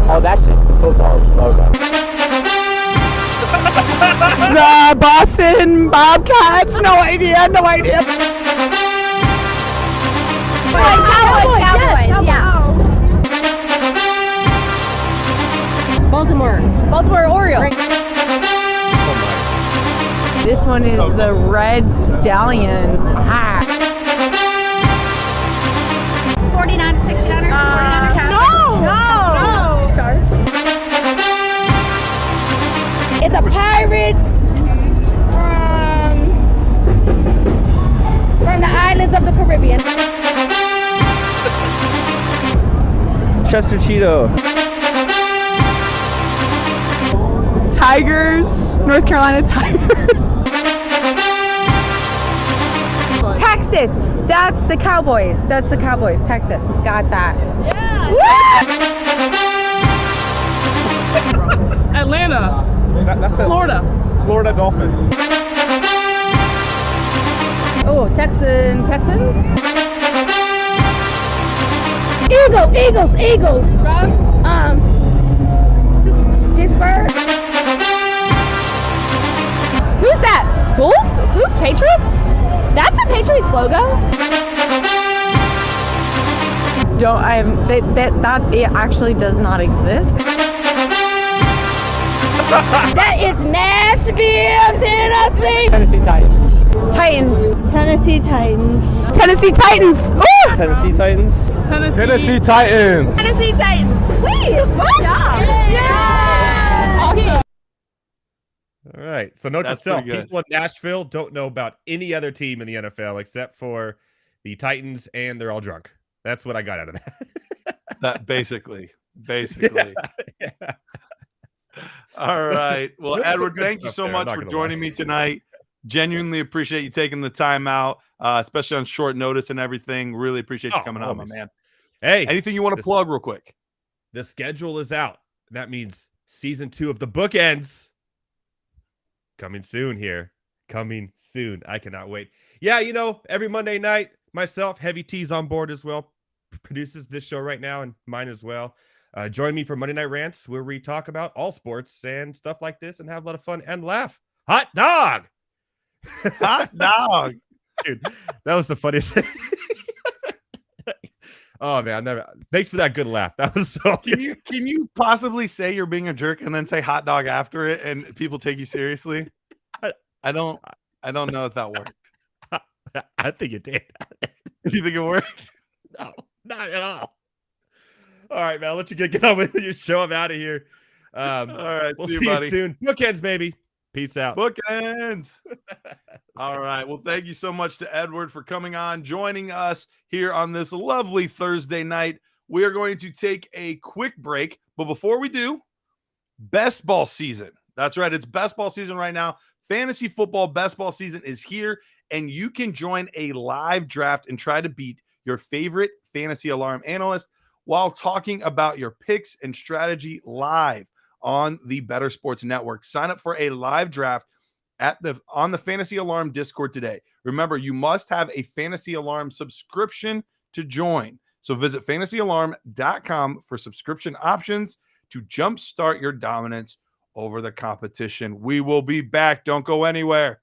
Oh, that's just the football logo. The Boston Bobcats. No idea. Cowboys, yeah. Baltimore Orioles. This one is the Red Stallions. 49 to 69ers. 49ers. No. Stars. It's a Pirates from the islands of the Caribbean. Chester Cheeto. Tigers. North Carolina Tigers. Texas. That's the Cowboys. Texas. Got that. Yeah. Atlanta. That's it. Florida Dolphins. Oh, Texans. Eagles. Pittsburgh. Who's that? Bulls? Who? Patriots? That's the Patriots logo. That it actually does not exist. That is Nashville, Tennessee. Tennessee Titans. Tennessee Titans. Woo! Tennessee Titans. Tennessee Titans. Wait, good job. Yeah. Awesome. All right. So note to That's self, pretty good. people in Nashville don't know about any other team in the NFL except for the Titans, and they're all drunk. That's what I got out of that. That basically. Yeah. All right. Well, There's some Edward, good thank you stuff so there, I'm much not for gonna joining me tonight. Genuinely appreciate you taking the time out, especially on short notice and everything. Really appreciate you coming on, my man. Hey, Anything you want to plug real quick? the schedule is out. That means season 2 of the bookends coming soon here. Coming soon. I cannot wait. Yeah, every Monday night, myself, Heavy T's on board as well. Produces this show right now and mine as well. Join me for Monday Night Rants, where we talk about all sports and stuff like this and have a lot of fun and laugh. Hot dog! Hot dog. Dude, that was the funniest thing. Oh, man. Thanks for that good laugh. That was so good. Can you possibly say you're being a jerk and then say hot dog after it and people take you seriously? I don't know if that worked. I think it did. You think it worked? No, not at all. All right, man. I'll let you get on with your show. I'm out of here. All right. We'll see see you, buddy. you soon. Bookends, baby. Peace out. Bookends. All right. Well, thank you so much to Edward for coming on, joining us here on this lovely Thursday night. We are going to take a quick break. But before we do, best ball season. That's right. It's best ball season right now. Fantasy football best ball season is here, and you can join a live draft and try to beat your favorite fantasy alarm analyst while talking about your picks and strategy live on the Better Sports Network. Sign up for a live draft on the Fantasy Alarm Discord today. Remember, you must have a Fantasy Alarm subscription to join. So visit fantasyalarm.com for subscription options to jumpstart your dominance over the competition. We will be back. Don't go anywhere.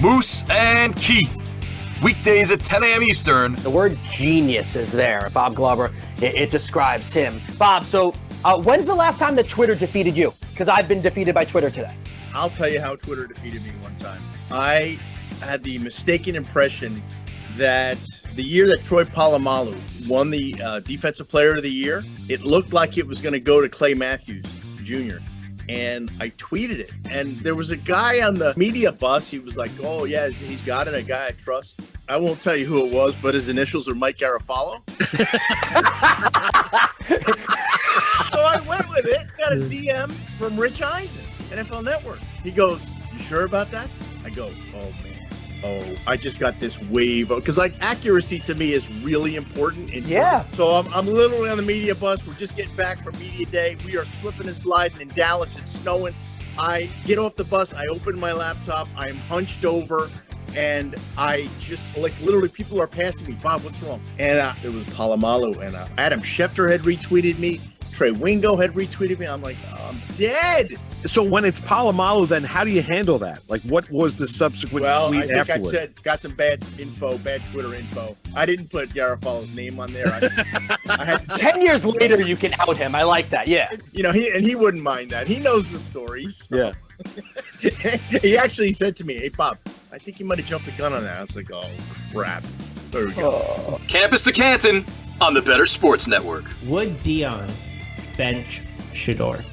Moose and Keith. Weekdays at 10 a.m. Eastern. The word genius is there. Bob Glover, it describes him. Bob, so when's the last time that Twitter defeated you? Because I've been defeated by Twitter today. I'll tell you how Twitter defeated me one time. I had the mistaken impression that the year that Troy Polamalu won the Defensive Player of the Year, it looked like it was going to go to Clay Matthews Jr., and I tweeted it. And there was a guy on the media bus. He was like, oh, yeah, he's got it, a guy I trust. I won't tell you who it was, but his initials are Mike Garafolo. So I went with it. Got a DM from Rich Eisen, NFL Network. He goes, you sure about that? I go, oh, man. Oh, I just got this wave. Because, like, accuracy to me is really important. Yeah. So I'm literally on the media bus. We're just getting back from media day. We are slipping and sliding in Dallas. It's snowing. I get off the bus. I open my laptop. I am hunched over. And I just, like, literally people are passing me. Bob, what's wrong? And it was Polamalu. And Adam Schefter had retweeted me. Trey Wingo had retweeted me. I'm like, oh, I'm dead. So when it's Polamalu, then how do you handle that? Like, what was the subsequent tweet I think afterwards? I said, got some bad Twitter info. I didn't put Garafalo's name on there. I had to 10 years later, you can out him. I like that. Yeah. You know, he wouldn't mind that. He knows the stories. So. Yeah. He actually said to me, hey, Bob, I think you might have jumped the gun on that. I was like, oh, crap. There we go. Campus to Canton on the Better Sports Network. Would Dion bench Shedeur?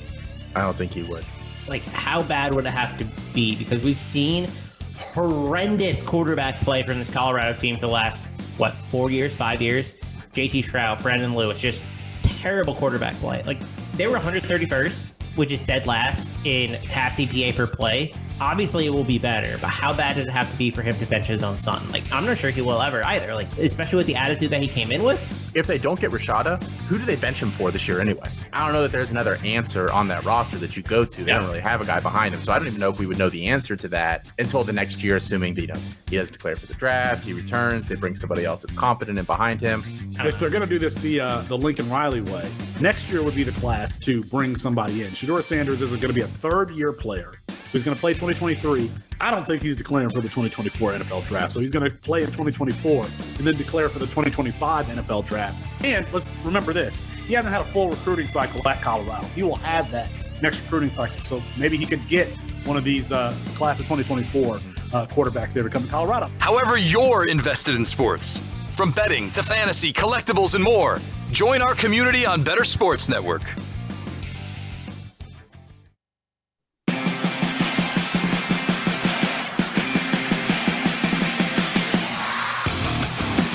I don't think he would. Like, how bad would it have to be? Because we've seen horrendous quarterback play from this Colorado team for the last, 5 years? JT Shroud, Brandon Lewis, just terrible quarterback play. Like, they were 131st, which is dead last in pass EPA per play. Obviously, it will be better, but how bad does it have to be for him to bench his own son? Like, I'm not sure he will ever either, like, especially with the attitude that he came in with. If they don't get Rashada, who do they bench him for this year anyway? I don't know that there's another answer on that roster that you go to. They don't really have a guy behind him. So I don't even know if we would know the answer to that until the next year, assuming that, he doesn't declare for the draft, he returns, they bring somebody else that's competent and behind him. If they're going to do this the Lincoln Riley way, next year would be the class to bring somebody in. Shedeur Sanders is going to be a third-year player, so he's going to play 2023. I don't think he's declaring for the 2024 NFL draft, so he's going to play in 2024 and then declare for the 2025 NFL draft. And let's remember this, he hasn't had a full recruiting cycle at Colorado. He will have that next recruiting cycle, so maybe he could get one of these class of 2024 quarterbacks there to come to Colorado. However you're invested in sports, from betting to fantasy, collectibles, and more, join our community on Better Sports Network.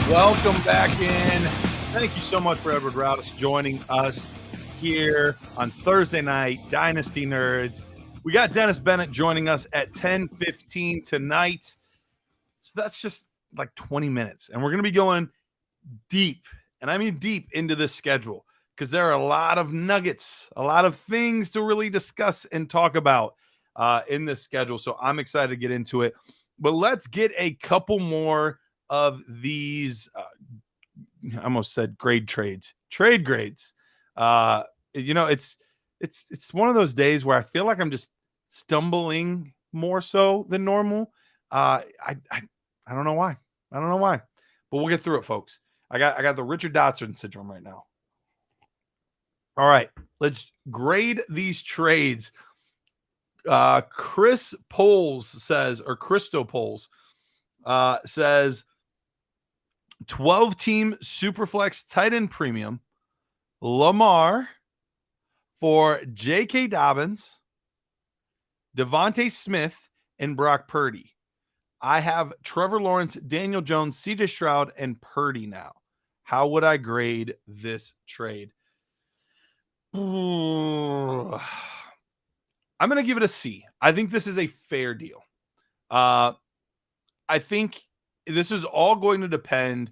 Welcome back in. Thank you so much for Edward Raus joining us here on Thursday night, Dynasty Nerds. We got Dennis Bennett joining us at 10:15 tonight. So that's just like 20 minutes. And we're going to be going deep, and I mean deep, into this schedule because there are a lot of nuggets, a lot of things to really discuss and talk about in this schedule. So I'm excited to get into it. But let's get a couple more of these, I almost said trade grades. It's one of those days where I feel like I'm just stumbling more so than normal. I don't know why. But we'll get through it, folks. I got the Richard Dotson syndrome right now. All right, let's grade these trades. Chris Poles says, or Christo Poles says, 12-team Superflex tight end premium, Lamar for J.K. Dobbins, Devontae Smith, and Brock Purdy. I have Trevor Lawrence, Daniel Jones, C.J. Stroud, and Purdy now. How would I grade this trade? I'm going to give it a C. I think this is a fair deal. I think this is all going to depend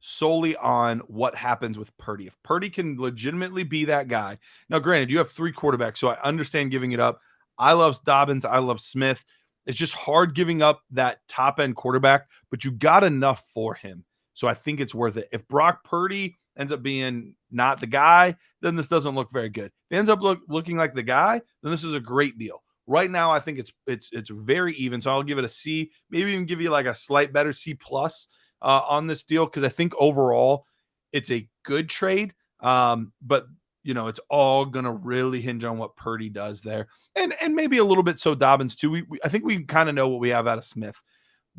solely on what happens with Purdy. If Purdy can legitimately be that guy. Now, granted, you have 3 quarterbacks, so I understand giving it up. I love Dobbins. I love Smith. It's just hard giving up that top-end quarterback, but you got enough for him. So I think it's worth it. If Brock Purdy ends up being not the guy, then this doesn't look very good. If he ends up looking like the guy, then this is a great deal. Right now, I think it's very even, so I'll give it a C. Maybe even give you like a slight better C plus on this deal, because I think overall it's a good trade. But it's all gonna really hinge on what Purdy does there, and maybe a little bit so Dobbins too. I think we kind of know what we have out of Smith.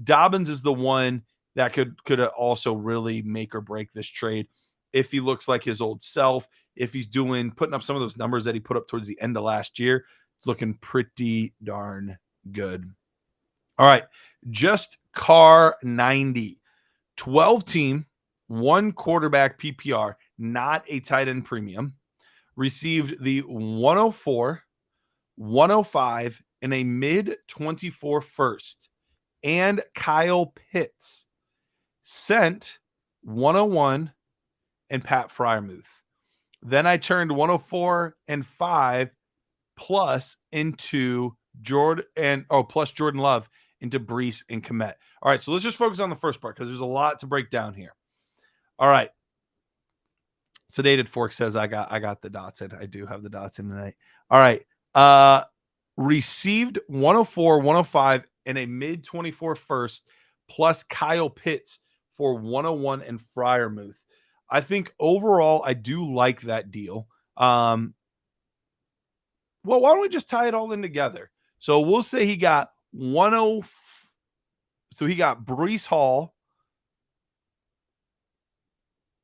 Dobbins is the one that could also really make or break this trade if he looks like his old self. If he's putting up some of those numbers that he put up towards the end of last year, it's looking pretty darn good. All right, just Car 90, 12 team, 1 quarterback PPR, not a tight end premium. Received the 104, 105, and a mid-24 first. And Kyle Pitts. Sent 101 and Pat Freiermuth. Then I turned 104 and 5 plus into plus Jordan Love into Brees and Kmet. All right, so let's just focus on the first part because there's a lot to break down here. All right. Sedated Fork says I got the dots in. I do have the dots in tonight. All right. Received 104, 105, and a mid-24 first plus Kyle Pitts for 101 and Freiermuth. I think overall I do like that deal. Well, why don't we just tie it all in together? So we'll say he got 10. So he got Brees Hall.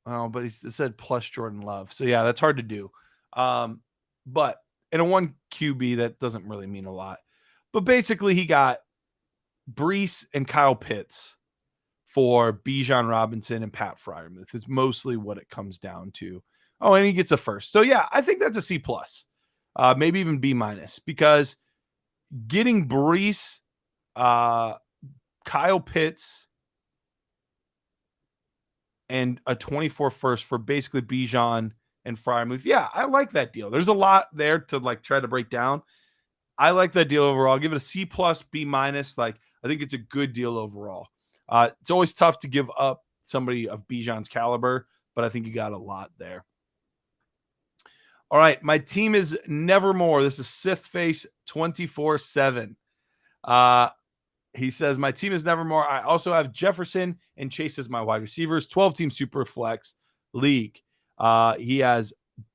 Oh, but it said plus Jordan Love. So yeah, that's hard to do. But in a 1 QB, that doesn't really mean a lot. But basically he got Brees and Kyle Pitts for Bijan Robinson and Pat Freiermuth. It's mostly what it comes down to. Oh, and he gets a first. So yeah, I think that's a C plus, maybe even B minus, because getting Brees, Kyle Pitts, and a 24 first for basically Bijan and Freiermuth. Yeah, I like that deal. There's a lot there to try to break down. I like that deal overall. I'll give it a C plus, B minus. I think it's a good deal overall. It's always tough to give up somebody of Bijan's caliber, but I think you got a lot there. All right, my team is Nevermore. This is Sith Face 24/7. He says, my team is Nevermore. I also have Jefferson and Chase as my wide receivers, 12-team super flex league. He has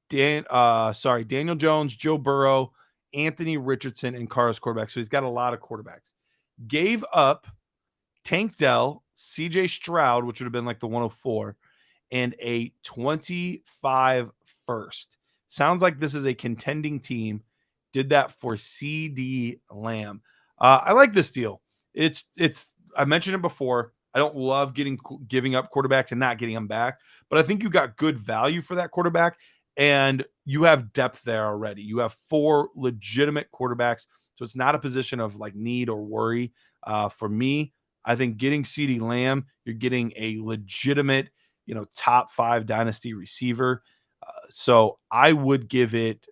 Daniel Jones, Joe Burrow, Anthony Richardson, and Carr's quarterback. So he's got a lot of quarterbacks. Gave up Tank Dell, CJ Stroud, which would have been like the 104, and a 25 first. Sounds like this is a contending team. Did that for CD Lamb. I like this deal. It's I mentioned it before. I don't love giving up quarterbacks and not getting them back, but I think you got good value for that quarterback, and you have depth there already. You have 4 legitimate quarterbacks, so it's not a position of need or worry. For me, I think getting CD Lamb, you're getting a legitimate, top 5 dynasty receiver. So I would give it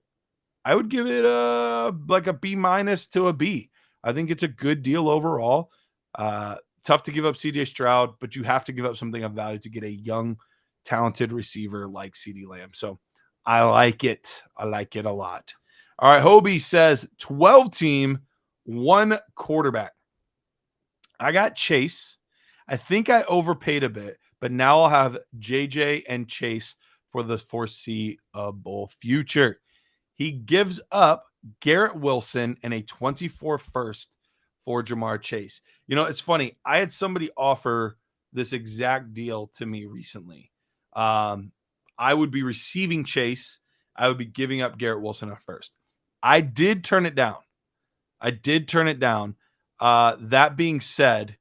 a B minus to a B. I think it's a good deal overall. Tough to give up CJ Stroud, but you have to give up something of value to get a young, talented receiver like CD Lamb. So I like it. I like it a lot. All right. Hobie says 12 team, 1 quarterback. I got Chase. I think I overpaid a bit, but now I'll have JJ and Chase for the foreseeable future. He gives up Garrett Wilson and a 24 first for Jamar Chase. It's funny. I had somebody offer this exact deal to me recently. I would be receiving Chase. I would be giving up Garrett Wilson at first. I did turn it down. That being said,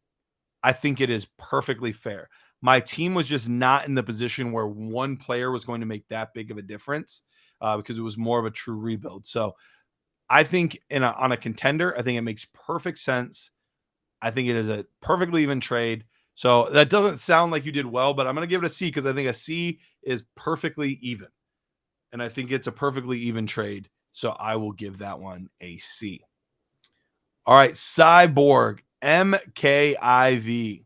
I think it is perfectly fair. My team was just not in the position where one player was going to make that big of a difference because it was more of a true rebuild. So I think on a contender, I think it makes perfect sense. I think it is a perfectly even trade. So that doesn't sound like you did well, but I'm going to give it a C because I think a C is perfectly even. And I think it's a perfectly even trade. So I will give that one a C. All right, Cyborg, MKIV.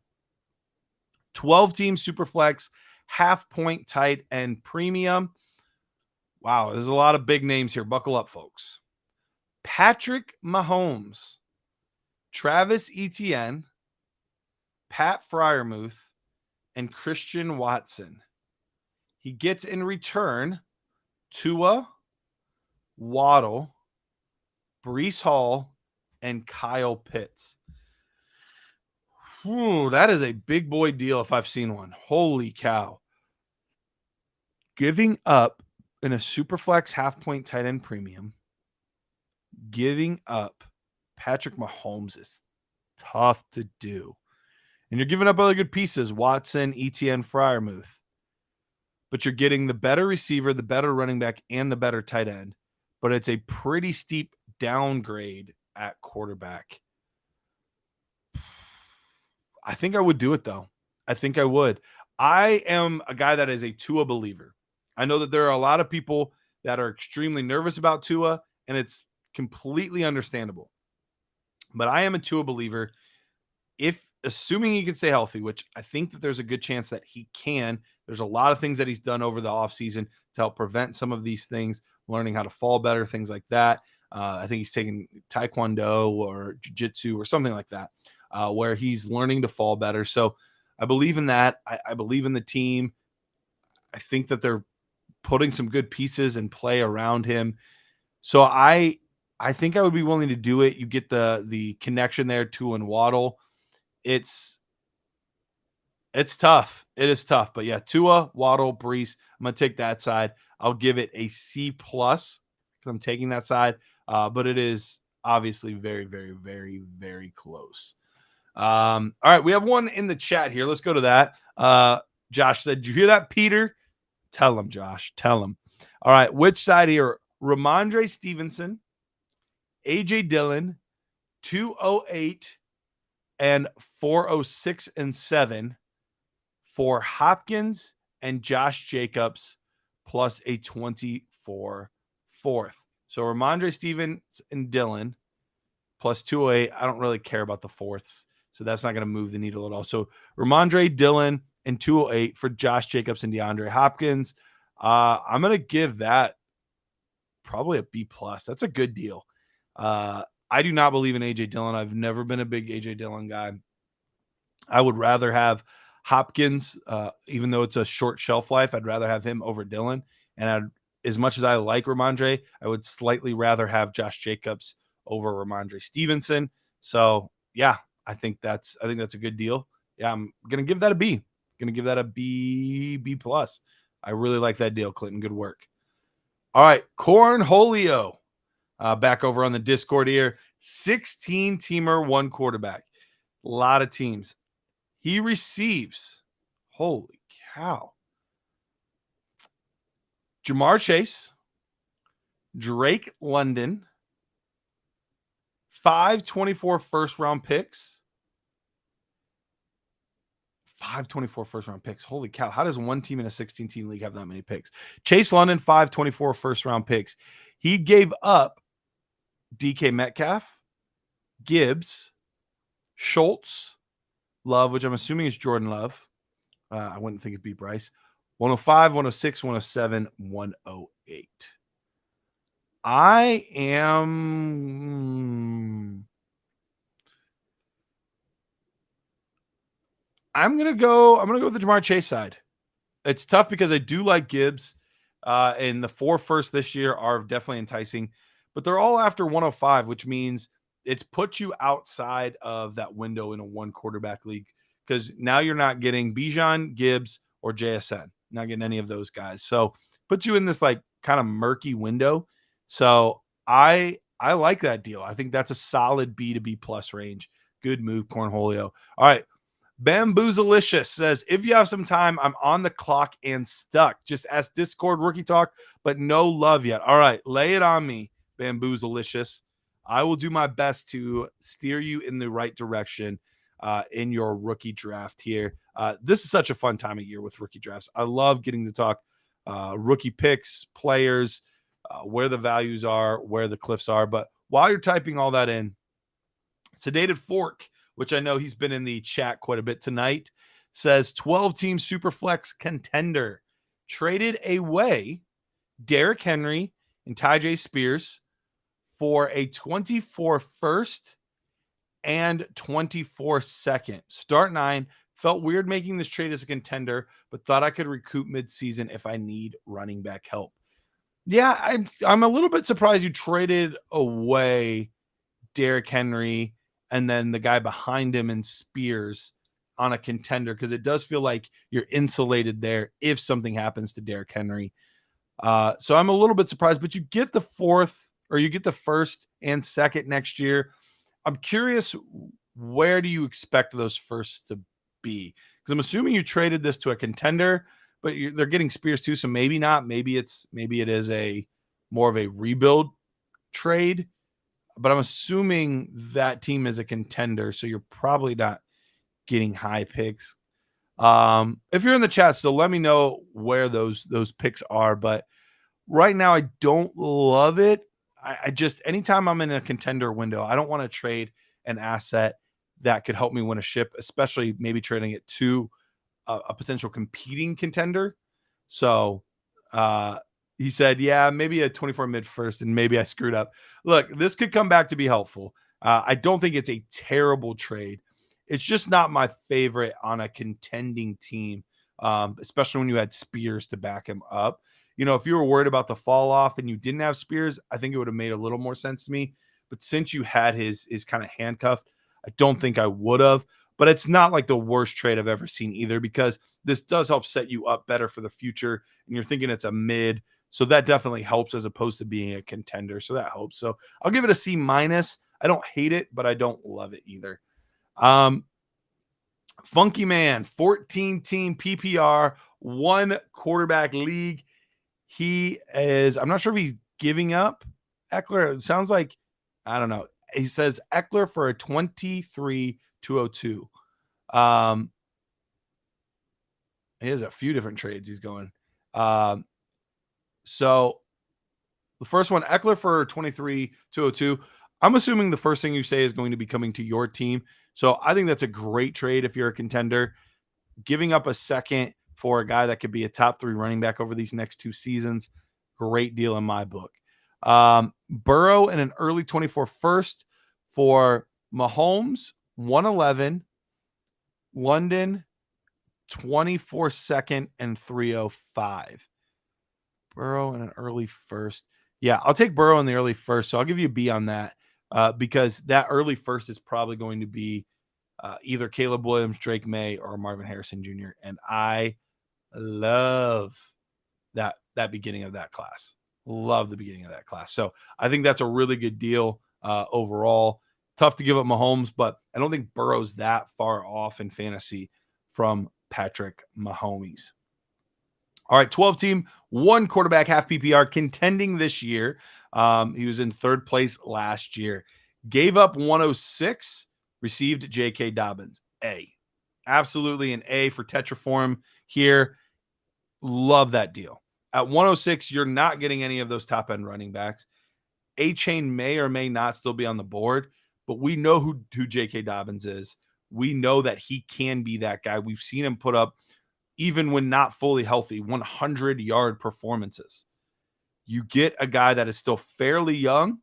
12-team Superflex, half-point tight end premium. Wow, there's a lot of big names here. Buckle up, folks. Patrick Mahomes, Travis Etienne, Pat Freiermuth, and Christian Watson. He gets in return Tua, Waddle, Breece Hall, and Kyle Pitts. Whew, that is a big boy deal if I've seen one. Holy cow. Giving up in a Superflex half-point tight end premium, giving up Patrick Mahomes is tough to do. And you're giving up other good pieces, Watson, ETN, Freiermuth. But you're getting the better receiver, the better running back, and the better tight end. But it's a pretty steep downgrade at quarterback. I think I would do it, though. I think I would. I am a guy that is a Tua believer. I know that there are a lot of people that are extremely nervous about Tua, and it's completely understandable. But I am a Tua believer. Assuming he can stay healthy, which I think that there's a good chance that he can. There's a lot of things that he's done over the offseason to help prevent some of these things, learning how to fall better, things like that. I think he's taking Taekwondo or Jiu-Jitsu or something like that, where he's learning to fall better. So I believe in that. I believe in the team. I think that they're putting some good pieces and play around him. So I think I would be willing to do it. You get the connection there, Tua and Waddle. It's tough. It is tough. But yeah, Tua, Waddle, Breece. I'm going to take that side. I'll give it a C+ because I'm taking that side. But it is obviously very, very, very, very close. All right, we have one in the chat here. Let's go to that. Josh said, "Did you hear that, Peter?" Tell him, Josh. Tell him. All right, which side here? Ramondre Stevenson, A.J. Dillon, 208 and 406 and 7 for Hopkins and Josh Jacobs plus a 24 fourth. So Ramondre Stevens and Dillon plus 208. I don't really care about the fourths, so that's not going to move the needle at all. So Ramondre, Dillon, and 208 for Josh Jacobs and DeAndre Hopkins. I'm going to give that probably a B+. That's a good deal. I do not believe in A.J. Dillon. I've never been a big A.J. Dillon guy. I would rather have Hopkins, even though it's a short shelf life. I'd rather have him over Dillon. And as much as I like Ramondre, I would slightly rather have Josh Jacobs over Ramondre Stevenson. So, yeah, I think that's a good deal. Yeah, I'm going to give that a B. Going to give that a B+. I really like that deal, Clinton. Good work. All right, Cornholio. Back over on the Discord here. 16-teamer, one quarterback. A lot of teams. He receives, holy cow, Jamar Chase, Drake London, 524 first-round picks. 524 first-round picks. Holy cow. How does one team in a 16-team league have that many picks? Chase London, 524 first-round picks. He gave up DK Metcalf, Gibbs, Schultz, Love, which I'm assuming is Jordan Love. I wouldn't think it'd be Bryce. 105, 106, 107, 108. I'm gonna go with the Jamar Chase side. It's tough because I do like Gibbs, and the 4 first this year are definitely enticing. But they're all after 105, which means it's put you outside of that window in a one quarterback league because now you're not getting Bijan, Gibbs, or JSN. Not getting any of those guys. So puts you in this like kind of murky window. So I like that deal. I think that's a solid B to B+ range. Good move, Cornholio. All right. Bamboozalicious says, if you have some time, I'm on the clock and stuck. Just ask Discord Rookie Talk, but no love yet. All right. Lay it on me. Bamboozalicious. I will do my best to steer you in the right direction. in your rookie draft here. This is such a fun time of year with rookie drafts. I love getting to talk rookie picks, players, where the values are, where the cliffs are. But while you're typing all that in, Sedated Fork, which I know he's been in the chat quite a bit tonight, says 12-team Superflex contender traded away Derrick Henry and Tyjae Spears for a 24 first and 24 second. Start 9. Felt weird making this trade as a contender, but thought I could recoup midseason if I need running back help. Yeah, I'm a little bit surprised you traded away Derrick Henry and then the guy behind him in Spears on a contender, because it does feel like you're insulated there if something happens to Derrick Henry. So I'm a little bit surprised, but you get the first and second next year. I'm curious, where do you expect those firsts to be? Because I'm assuming you traded this to a contender, but they're getting Spears too, so maybe not. Maybe it is a more of a rebuild trade, but I'm assuming that team is a contender, so you're probably not getting high picks. If you're in the chat still, let me know where those picks are. But right now, I don't love it. I just, anytime I'm in a contender window, I don't want to trade an asset that could help me win a ship, especially maybe trading it to a potential competing contender. So he said, yeah, maybe a 24 mid first, and maybe I screwed up. Look, this could come back to be helpful. I don't think it's a terrible trade. It's just not my favorite on a contending team, especially when you had Spears to back him up. You know, if you were worried about the fall off and you didn't have Spears, I think it would have made a little more sense to me. But since you had his kind of handcuffed, I don't think I would have. But it's not like the worst trade I've ever seen either, because this does help set you up better for the future. And you're thinking it's a mid. So that definitely helps as opposed to being a contender. So that helps. So I'll give it a C-. I don't hate it, but I don't love it either. Funky Man, 14-team PPR, 1 quarterback league. He is, I'm not sure if he's giving up Eckler. It sounds like, I don't know. He says Eckler for a 23-202. He has a few different trades he's going. So the first one, Eckler for 23-202. I'm assuming the first thing you say is going to be coming to your team. So I think that's a great trade if you're a contender. Giving up a second for a guy that could be a top 3 running back over these next 2 seasons, great deal in my book. Burrow and an early 24 first for Mahomes, 111, London, 24 second, and 305. Burrow and an early first. Yeah, I'll take Burrow in the early first. So I'll give you a B on that, because that early first is probably going to be either Caleb Williams, Drake May, or Marvin Harrison Jr. And I love that beginning of that class. Love the beginning of that class. So I think that's a really good deal overall. Tough to give up Mahomes, but I don't think Burrow's that far off in fantasy from Patrick Mahomes. All right, 12-team, 1 quarterback, half PPR, contending this year. He was in 3rd place last year. Gave up 106, received J.K. Dobbins. A. Absolutely an A for Tetraform here. Love that deal. At 106, you're not getting any of those top-end running backs. A-Chain may or may not still be on the board, but we know who J.K. Dobbins is. We know that he can be that guy. We've seen him put up, even when not fully healthy, 100-yard performances. You get a guy that is still fairly young,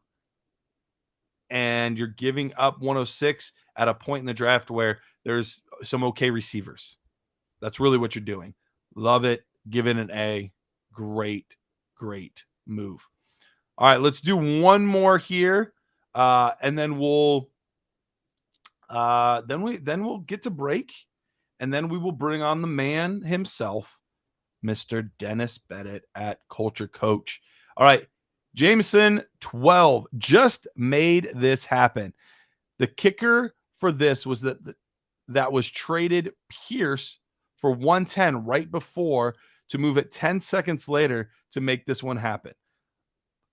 and you're giving up 106 at a point in the draft where there's some okay receivers. That's really what you're doing. Love it. Give it an A. Great, great move. All right, let's do one more here, and then we'll get to break, and then we will bring on the man himself, Mr. Dennis Bennett at Culture Coach. All right, Jameson 12 just made this happen. The kicker for this was that was traded Pierce for 110 right before to move it 10 seconds later to make this one happen.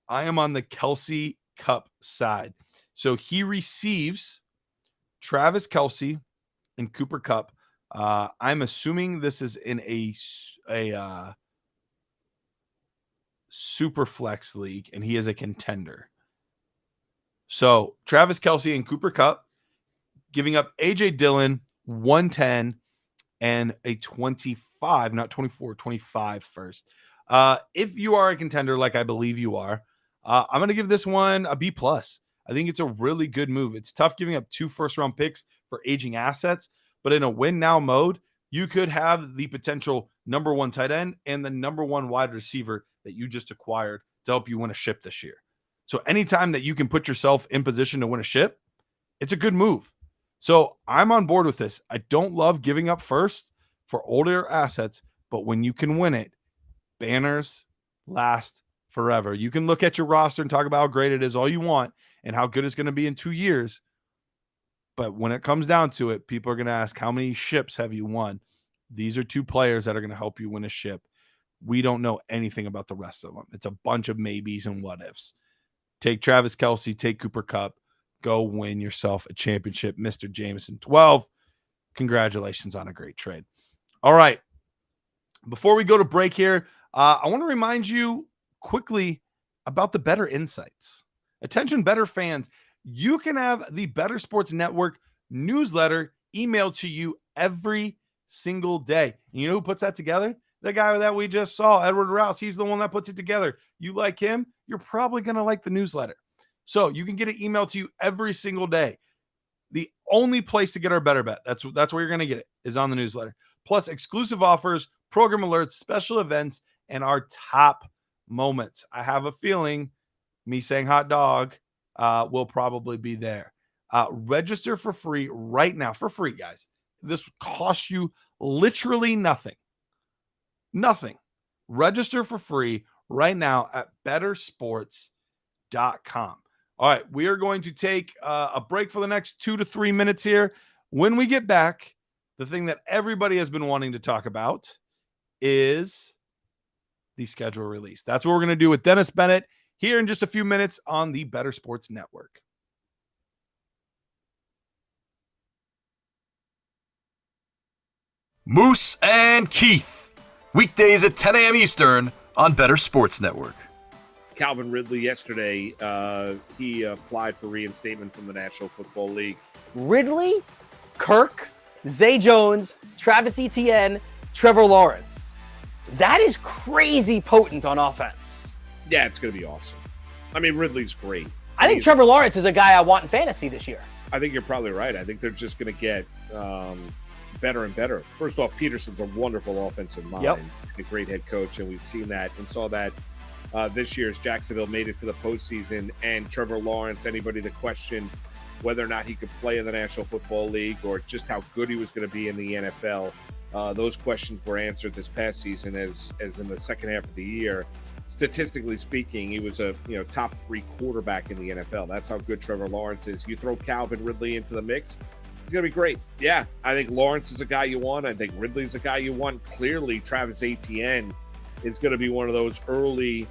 I am on the Kelsey Cup side. So he receives Travis Kelsey and Cooper Kupp. I'm assuming this is in a super flex league, and he is a contender. So Travis Kelce and Cooper Kupp giving up AJ Dillon 110 and a 25, not 24, 25 first. If you are a contender, like I believe you are, I'm going to give this one a B+. I think it's a really good move. It's tough giving up 2 first-round picks for aging assets, but in a win-now mode, you could have the potential number 1 tight end and the number 1 wide receiver that you just acquired to help you win a ship this year. So anytime that you can put yourself in position to win a ship, it's a good move. So I'm on board with this. I don't love giving up first for older assets, but when you can win it, banners last forever. You can look at your roster and talk about how great it is all you want and how good it's going to be in 2 years. But when it comes down to it, people are going to ask, how many ships have you won? These are 2 players that are going to help you win a ship. We don't know anything about the rest of them. It's a bunch of maybes and what ifs. Take Travis Kelce, take Cooper Kupp, go win yourself a championship, Mr. Jameson 12. Congratulations on a great trade. All right. Before we go to break here, I want to remind you quickly about the Better Insights. Attention, Better fans. You can have the Better Sports Network newsletter emailed to you every single day. And you know who puts that together? The guy that we just saw, Edward Raus. He's the one that puts it together. You like him, you're probably going to like the newsletter. So you can get it emailed to you every single day. The only place to get our Better Bet, that's where you're going to get it, is on the newsletter. Plus exclusive offers, program alerts, special events, and our top moments. I have a feeling me saying hot dog will probably be there. Register for free right now. For free, guys. This costs you literally nothing. Nothing. Register for free right now at bettersports.com. All right, we are going to take a break for the next 2 to 3 minutes here. When we get back, the thing that everybody has been wanting to talk about is the schedule release. That's what we're going to do with Dennis Bennett here in just a few minutes on the Better Sports Network. Moose and Keith. Weekdays at 10 a.m. Eastern on Better Sports Network. Calvin Ridley yesterday, he applied for reinstatement from the National Football League. Ridley, Kirk, Zay Jones, Travis Etienne, Trevor Lawrence. That is crazy potent on offense. Yeah, it's going to be awesome. I mean, Ridley's great. I think Trevor Lawrence is a guy I want in fantasy this year. I think you're probably right. I think they're just going to get better and better. First off, Peterson's a wonderful offensive mind, a great head coach, and we've seen that and saw that this year as Jacksonville made it to the postseason. And Trevor Lawrence, anybody that questioned whether or not he could play in the National Football League or just how good he was going to be in the NFL, those questions were answered this past season as in the second half of the year. Statistically speaking, he was a top 3 quarterback in the NFL. That's how good Trevor Lawrence is. You throw Calvin Ridley into the mix, he's going to be great. Yeah, I think Lawrence is a guy you want. I think Ridley's a guy you want. Clearly, Travis Etienne is going to be one of those early,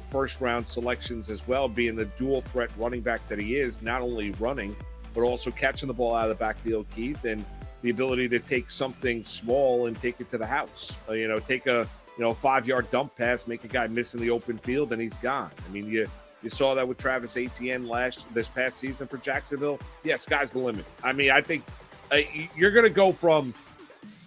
first-round selections as well, being the dual-threat running back that he is, not only running, but also catching the ball out of the backfield, Keith, and the ability to take something small and take it to the house. Take a 5-yard dump pass, make a guy miss in the open field, and he's gone. I mean, you saw that with Travis Etienne this past season for Jacksonville. Yeah, sky's the limit. I mean, I think you're going to go from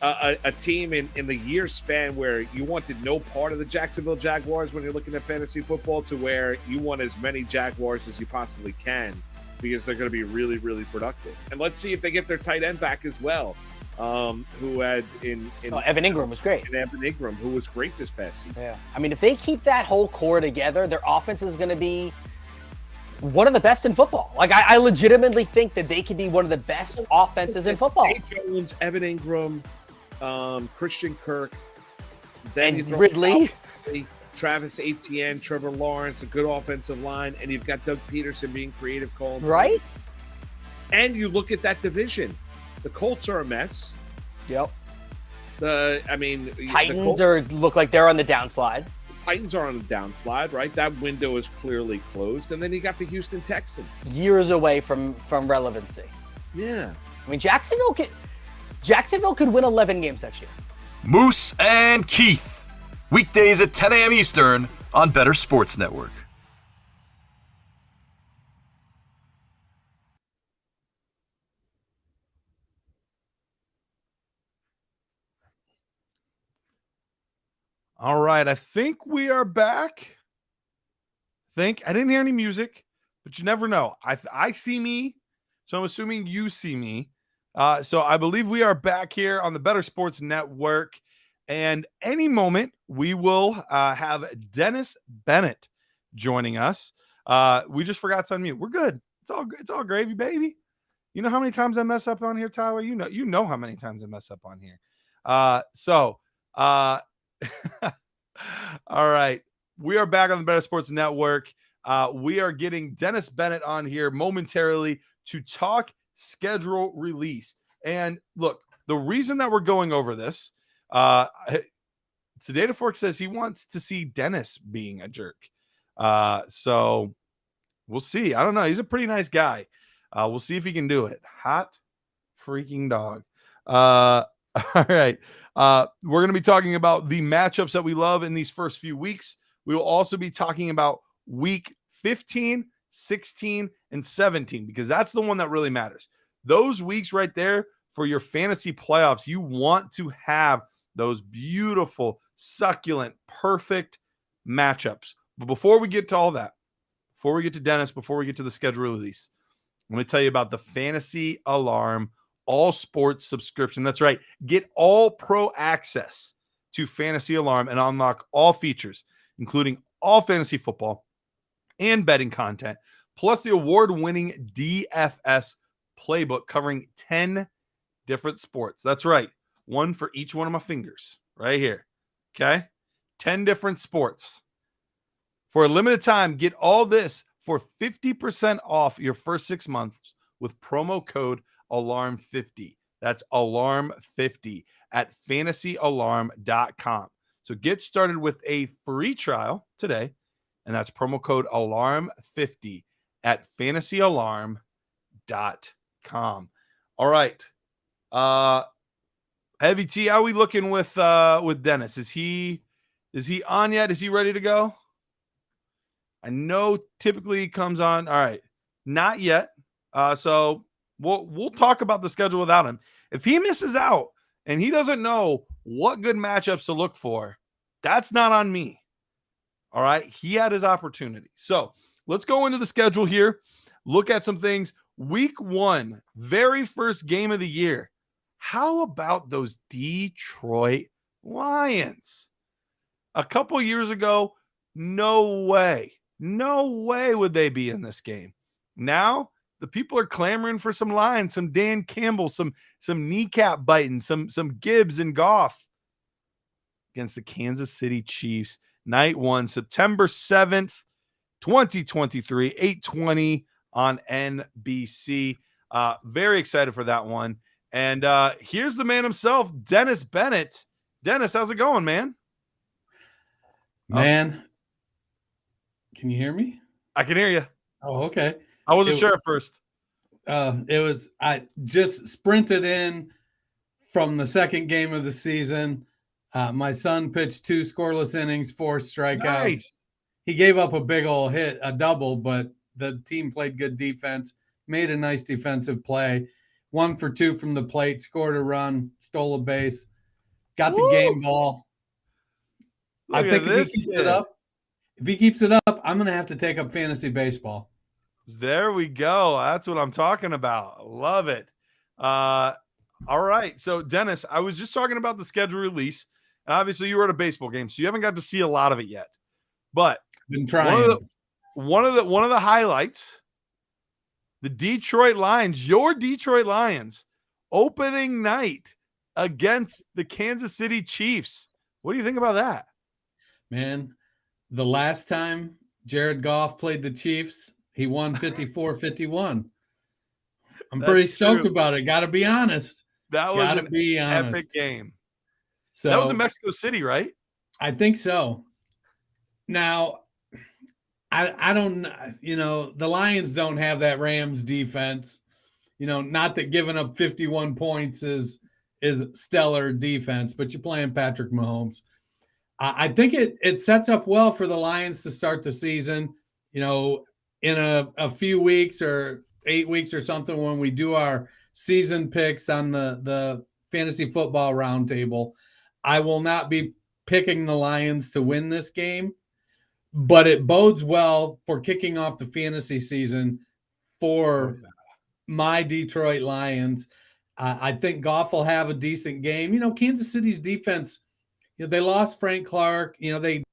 a team in the year span where you wanted no part of the Jacksonville Jaguars when you're looking at fantasy football to where you want as many Jaguars as you possibly can because they're going to be really, really productive. And let's see if they get their tight end back as well. Who had Evan Ingram was great. And Evan Ingram, who was great this past season. Yeah. I mean, if they keep that whole core together, their offense is going to be one of the best in football. Like, I legitimately think that they could be one of the best offenses in football. Zay Jones, Evan Ingram, Christian Kirk, then and Ridley, Travis Etienne, Trevor Lawrence, a good offensive line, and you've got Doug Peterson being creative calling. Right. And you look at that division. The Colts are a mess. Yep. Titans look like they're on the downslide. Titans are on the downslide, right? That window is clearly closed. And then you got the Houston Texans. Years away from relevancy. Yeah. I mean, Jacksonville Jacksonville could win 11 games next year. Moose and Keith. Weekdays at 10 a.m. Eastern on Better Sports Network. All right, I think we are back. I didn't hear any music, but you never know. I see me, so I'm assuming you see me. So I believe we are back here on the Better Sports Network, and any moment we will have Dennis Bennett joining us. We just forgot to unmute. We're good. It's all gravy, baby. You know how many times I mess up on here, Tyler? You know how many times I mess up on here. All right. We are back on the Better Sports Network. We are getting Dennis Bennett on here momentarily to talk schedule release. And look, the reason that we're going over this, Data Fork says he wants to see Dennis being a jerk. So we'll see. I don't know. He's a pretty nice guy. We'll see if he can do it. Hot freaking dog. All right. We're going to be talking about the matchups that we love in these first few weeks. We will also be talking about week 15, 16, and 17, because that's the one that really matters. Those weeks right there for your fantasy playoffs, you want to have those beautiful, succulent, perfect matchups. But before we get to all that, before we get to Dennis, before we get to the schedule release, I'm going to tell you about the Fantasy Alarm All Sports subscription. That's right. Get all pro access to Fantasy Alarm and unlock all features, including all fantasy football and betting content, plus the award-winning DFS playbook covering 10 different sports. That's right. One for each one of my fingers right here. Okay? 10 different sports. For a limited time, get all this for 50% off your first 6 months with promo code ALARM50. That's ALARM50 at fantasyalarm.com. So get started with a free trial today, and that's promo code ALARM50 at fantasyalarm.com. All right. Heavy T, how are we looking with Dennis? Is he on yet? Is he ready to go? I know typically he comes on. All right. Not yet. So we'll talk about the schedule without him. If he misses out and he doesn't know what good matchups to look for, that's not on me. All right. He had his opportunity. So let's go into the schedule here. Look at some things. Week 1, very first game of the year. How about those Detroit Lions? A couple years ago, no way would they be in this game. Now, the people are clamoring for some Lions, some Dan Campbell, some kneecap biting, some Gibbs and Goff against the Kansas City Chiefs. Night 1, September 7th, 2023, 8:20 on NBC. Very excited for that one. And here's the man himself, Dennis Bennett. Dennis, how's it going, man? Man, can you hear me? I can hear you. Oh, okay. I wasn't sure at first. I just sprinted in from the second game of the season. My son pitched 2 scoreless innings, 4 strikeouts. Nice. He gave up a big old hit, a double, but the team played good defense, made a nice defensive play. 1 for 2 from the plate, scored a run, stole a base, got the game ball. I think if he keeps it up, I'm going to have to take up fantasy baseball. There we go. That's what I'm talking about. Love it. All right. So, Dennis, I was just talking about the schedule release. And obviously, you were at a baseball game, so you haven't got to see a lot of it yet. But been trying. One of the highlights, the Detroit Lions, your Detroit Lions, opening night against the Kansas City Chiefs. What do you think about that? Man, the last time Jared Goff played the Chiefs, he won 54-51. I'm pretty stoked about it. Got to be honest. That was an epic game. So that was in Mexico City, right? I think so. Now, I don't, the Lions don't have that Rams defense. Not that giving up 51 points is is stellar defense, but you're playing Patrick Mahomes. I think it sets up well for the Lions to start the season, in a few weeks or 8 weeks or something when we do our season picks on the fantasy football roundtable. I will not be picking the Lions to win this game, but it bodes well for kicking off the fantasy season for my Detroit Lions. I think Goff will have a decent game. Kansas City's defense, they lost Frank Clark. They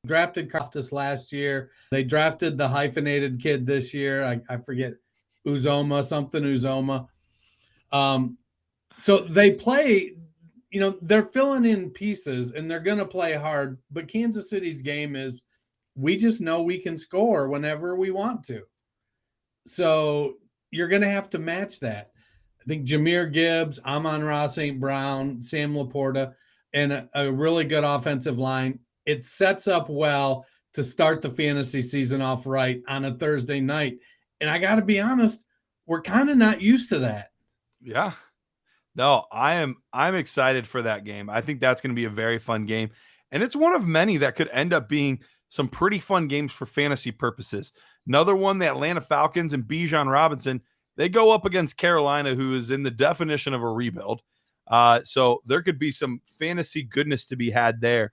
drafted Karlaftis last year. They drafted the hyphenated kid this year. I forget, Uzoma. So they play, they're filling in pieces and they're going to play hard. But Kansas City's game is we just know we can score whenever we want to. So you're going to have to match that. I think Jahmyr Gibbs, Amon-Ra St. Brown, Sam Laporta, and a really good offensive line. It sets up well to start the fantasy season off right on a Thursday night. And I got to be honest, we're kind of not used to that. Yeah. No, I'm excited for that game. I think that's going to be a very fun game. And it's one of many that could end up being some pretty fun games for fantasy purposes. Another one, the Atlanta Falcons and Bijan Robinson, they go up against Carolina, who is in the definition of a rebuild. So there could be some fantasy goodness to be had there.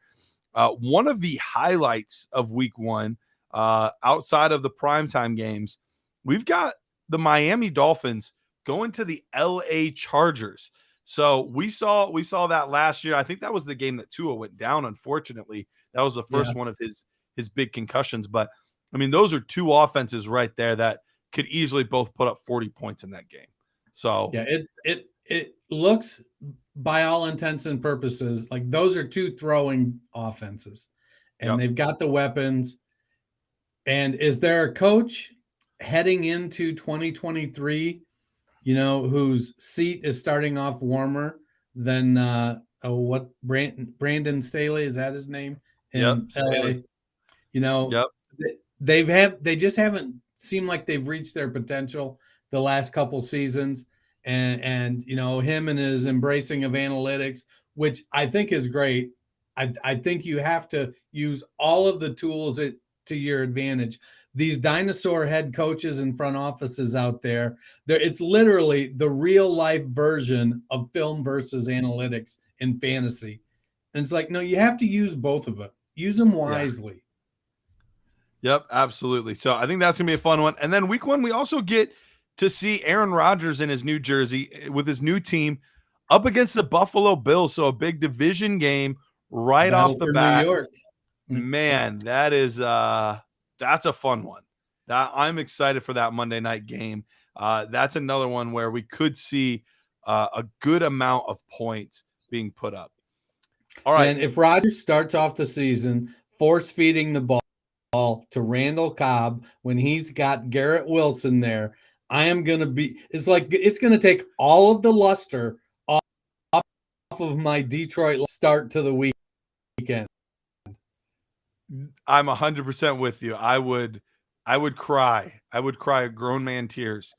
One of the highlights of week one, outside of the primetime games, we've got the Miami Dolphins going to the LA Chargers. So we saw that last year. I think that was the game that Tua went down, unfortunately. That was the first one of his big concussions. But, I mean, those are two offenses right there that could easily both put up 40 points in that game. So yeah, it looks, by all intents and purposes, like those are two throwing offenses, and they've got the weapons. And is there a coach heading into 2023, whose seat is starting off warmer than Brandon Staley, is that his name? In LA. They just haven't seemed like they've reached their potential the last couple seasons. And him and his embracing of analytics, which I think is great. I think you have to use all of the tools to your advantage. These dinosaur head coaches and front offices out there, it's literally the real life version of film versus analytics in fantasy. And it's like, no, you have to use both of them. Use them wisely. Yep, absolutely. So I think that's going to be a fun one. And then week one, we also get to see Aaron Rodgers in his New Jersey with his new team up against the Buffalo Bills. So a big division game right off the bat. New York. Man, that's a fun one. I'm excited for that Monday night game. That's another one where we could see a good amount of points being put up. All right. And if Rodgers starts off the season force feeding the ball to Randall Cobb when he's got Garrett Wilson there, it's going to take all of the luster off of my Detroit start to the weekend. I'm 100% with you. I would cry. I would cry grown man tears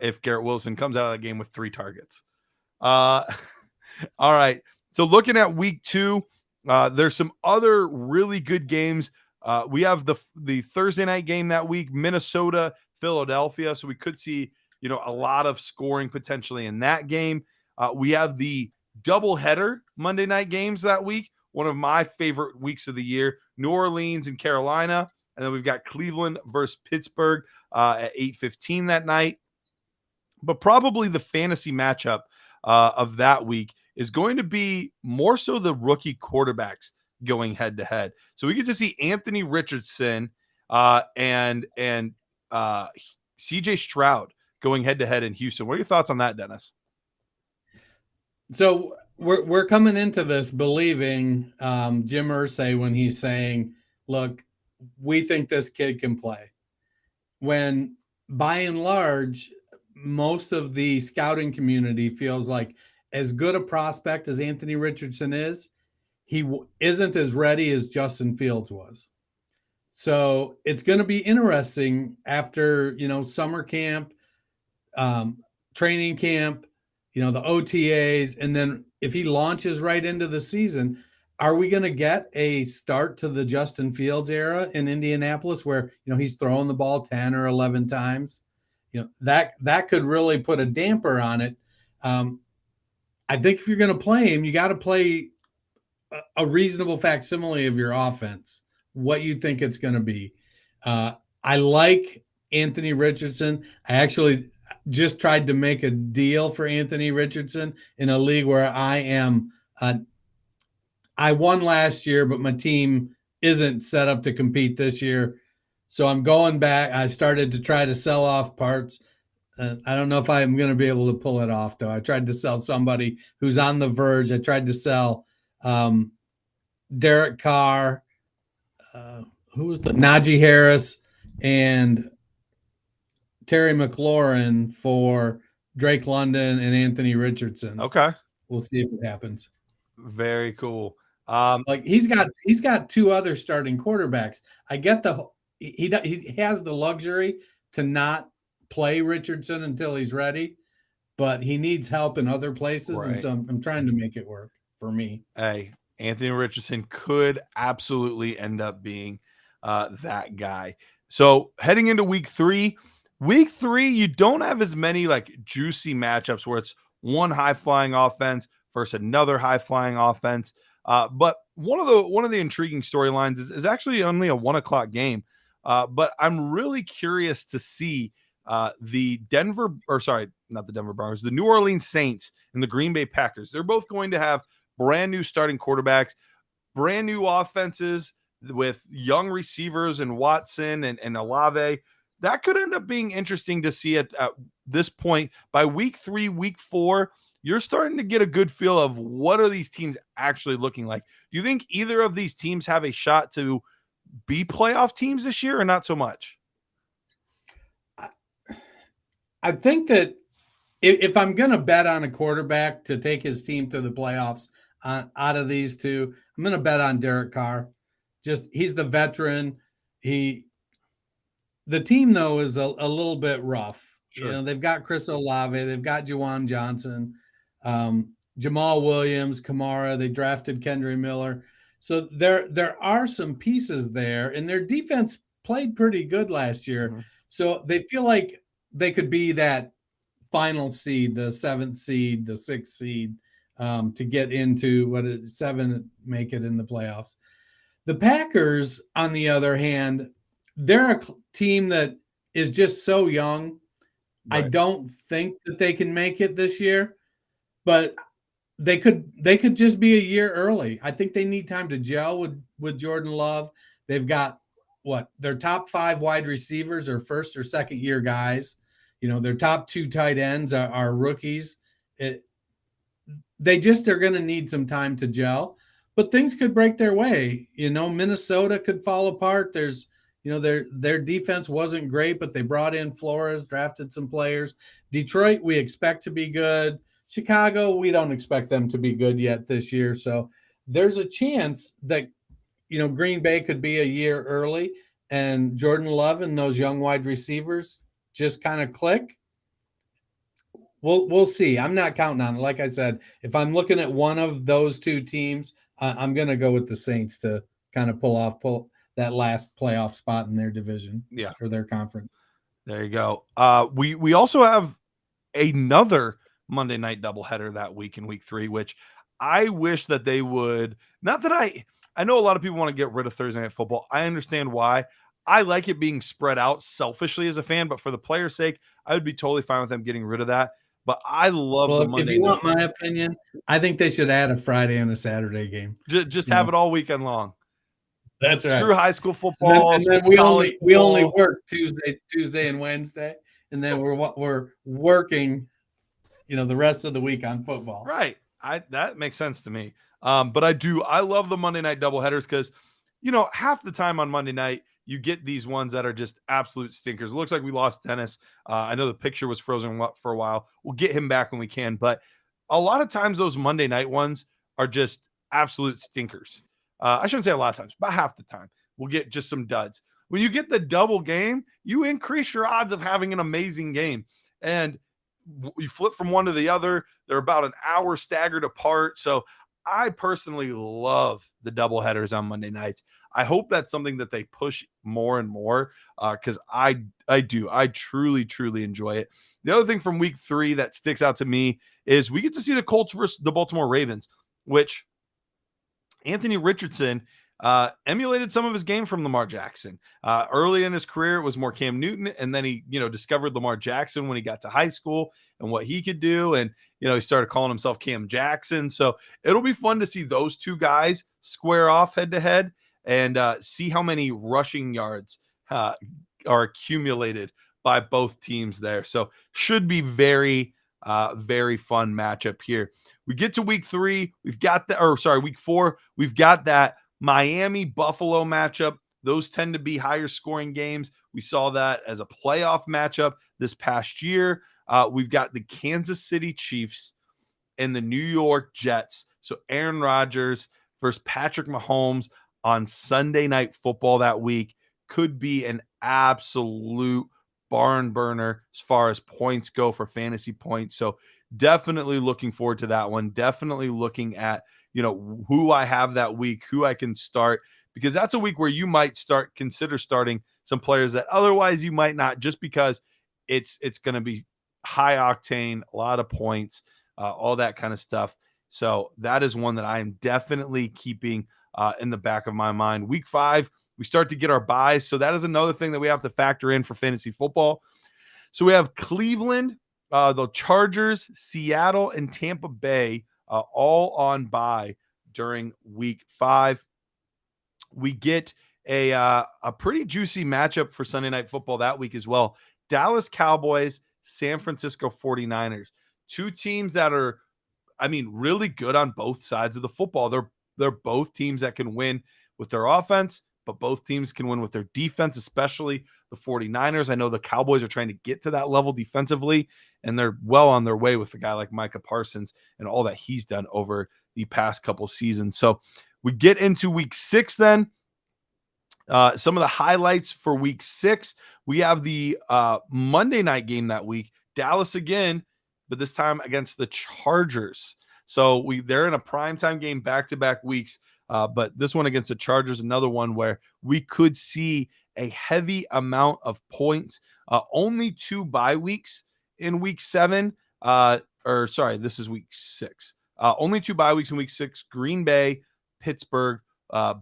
if Garrett Wilson comes out of that game with 3 targets. All right. So looking at week 2, there's some other really good games. We have the Thursday night game that week, Minnesota, Philadelphia. So we could see, a lot of scoring potentially in that game. We have the doubleheader Monday night games that week. One of my favorite weeks of the year, New Orleans and Carolina. And then we've got Cleveland versus Pittsburgh at 8:15 that night. But probably the fantasy matchup of that week is going to be more so the rookie quarterbacks going head to head. So we get to see Anthony Richardson and CJ Stroud going head to head in Houston. What are your thoughts on that, Dennis? So we're coming into this believing Jim Irsay when he's saying, look, we think this kid can play. When by and large, most of the scouting community feels like as good a prospect as Anthony Richardson is, he isn't as ready as Justin Fields was. So it's going to be interesting after, summer camp, training camp, the OTAs, and then if he launches right into the season, are we going to get a start to the Justin Fields era in Indianapolis where, he's throwing the ball 10 or 11 times? That could really put a damper on it. I think if you're going to play him, you got to play a reasonable facsimile of your offense, what you think it's going to be. I like Anthony Richardson. I actually just tried to make a deal for Anthony Richardson in a league where I am. I won last year, but my team isn't set up to compete this year. So I'm going back. I started to try to sell off parts. I don't know if I'm going to be able to pull it off, though. I tried to sell somebody who's on the verge. I tried to sell Derek Carr, who was the Najee Harris, and Terry McLaurin for Drake London and Anthony Richardson. Okay. We'll see if it happens. Very cool. He's got 2 other starting quarterbacks. I get he has the luxury to not play Richardson until he's ready, but he needs help in other places. Right. And so I'm trying to make it work for me. Hey, Anthony Richardson could absolutely end up being that guy. So heading into week 3, you don't have as many like juicy matchups where it's one high flying offense versus another high flying offense. But one of the intriguing storylines is actually only a 1:00 game. But I'm really curious to see the New Orleans Saints and the Green Bay Packers. They're both going to have brand new starting quarterbacks, brand new offenses with young receivers and Watson and Olave. That could end up being interesting to see at this point. By week 3, week 4, you're starting to get a good feel of what are these teams actually looking like. Do you think either of these teams have a shot to be playoff teams this year or not so much? I think that if I'm going to bet on a quarterback to take his team to the playoffs out of these two, I'm going to bet on Derek Carr. He's the veteran. The team, though, is a little bit rough. Sure. They've got Chris Olave. They've got Juwan Johnson, Jamal Williams, Kamara. They drafted Kendry Miller. So there are some pieces there, and their defense played pretty good last year. Mm-hmm. So they feel like they could be that final seed, the 7th seed, the 6th seed, to get into 7, make it in the playoffs. The Packers, on the other hand, they're a team that is just so young. Right. I don't think that they can make it this year, but they could just be a year early. I think they need time to gel with Jordan Love. They've got their top 5 wide receivers are first or second year guys. Their top 2 tight ends are rookies. They're going to need some time to gel, but things could break their way. Minnesota could fall apart. There's, their defense wasn't great, but they brought in Flores, drafted some players. Detroit, we expect to be good. Chicago, we don't expect them to be good yet this year. So there's a chance that, Green Bay could be a year early and Jordan Love and those young wide receivers just kind of click. We'll see. I'm not counting on it. Like I said, if I'm looking at one of those 2 teams, I'm going to go with the Saints to kind of pull that last playoff spot in their division, or their conference. There you go. We also have another Monday night doubleheader that week in week 3, which I wish that they would. Not that I know a lot of people want to get rid of Thursday Night Football. I understand why. I like it being spread out selfishly as a fan, but for the players' sake, I would be totally fine with them getting rid of that. But I love the Monday. If you want my opinion, I think they should add a Friday and a Saturday game. Just have it all weekend long. That's right. Screw high school football. And then we only work Tuesday and Wednesday, and then we're working, the rest of the week on football. Right. That makes sense to me. But I love the Monday night doubleheaders because, half the time on Monday night, you get these ones that are just absolute stinkers. It looks like we lost Dennis. I know the picture was frozen for a while. We'll get him back when we can. But a lot of times those Monday night ones are just absolute stinkers. I shouldn't say a lot of times, about half the time. We'll get just some duds. When you get the double game, you increase your odds of having an amazing game. And you flip from one to the other. They're about an hour staggered apart. So I personally love the double headers on Monday nights. I hope that's something that they push more and more because I truly enjoy it. The other thing from week 3 that sticks out to me is we get to see the Colts versus the Baltimore Ravens, which Anthony Richardson emulated some of his game from Lamar Jackson. Early in his career, it was more Cam Newton, and then he, discovered Lamar Jackson when he got to high school and what he could do, and he started calling himself Cam Jackson. So it'll be fun to see those two guys square off head to head and see how many rushing yards are accumulated by both teams there. So should be very fun matchup here. We get to week 3, week 4, we've got that Miami Buffalo matchup. Those tend to be higher scoring games. We saw that as a playoff matchup this past year. We've got the Kansas City Chiefs and the New York Jets. So Aaron Rodgers versus Patrick Mahomes on Sunday Night Football that week could be an absolute barn burner as far as points go for fantasy points. So definitely looking forward to that one. Definitely looking at, who I have that week, who I can start, because that's a week where you might consider starting some players that otherwise you might not, just because it's going to be high octane, a lot of points, all that kind of stuff. So that is one that I am definitely keeping in the back of my mind. Week 5, we start to get our buys. So that is another thing that we have to factor in for fantasy football. So we have Cleveland, the Chargers, Seattle, and Tampa Bay all on bye during week 5. We get a pretty juicy matchup for Sunday Night Football that week as well. Dallas Cowboys, San Francisco 49ers. Two teams that are, really good on both sides of the football. They're both teams that can win with their offense, but both teams can win with their defense, especially the 49ers. I know the Cowboys are trying to get to that level defensively, and they're well on their way with a guy like Micah Parsons and all that he's done over the past couple seasons. So we get into week 6 then. Some of the highlights for week 6, we have the Monday night game that week, Dallas again, but this time against the Chargers. So they're in a primetime game back-to-back weeks, but this one against the Chargers, another one where we could see a heavy amount of points. Only 2 bye weeks in week 7. This is week 6. Only 2 bye weeks in week 6. Green Bay, Pittsburgh,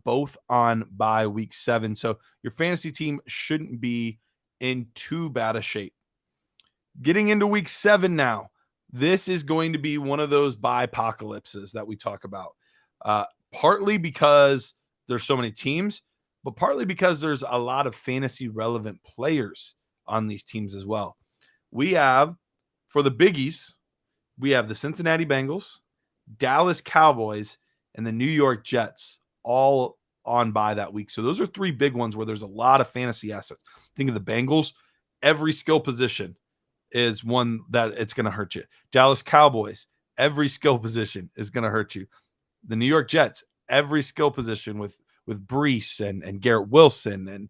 both on bye week 7. So your fantasy team shouldn't be in too bad a shape. Getting into week 7 now. This is going to be one of those bye apocalypses that we talk about. Partly because there's so many teams, but partly because there's a lot of fantasy relevant players on these teams as well. We have, for the biggies, we have the Cincinnati Bengals, Dallas Cowboys, and the New York Jets all on bye that week. So those are 3 big ones where there's a lot of fantasy assets. Think of the Bengals, every skill position is one that it's going to hurt you. Dallas Cowboys, every skill position is going to hurt you. The New York Jets, every skill position with Brees and Garrett Wilson and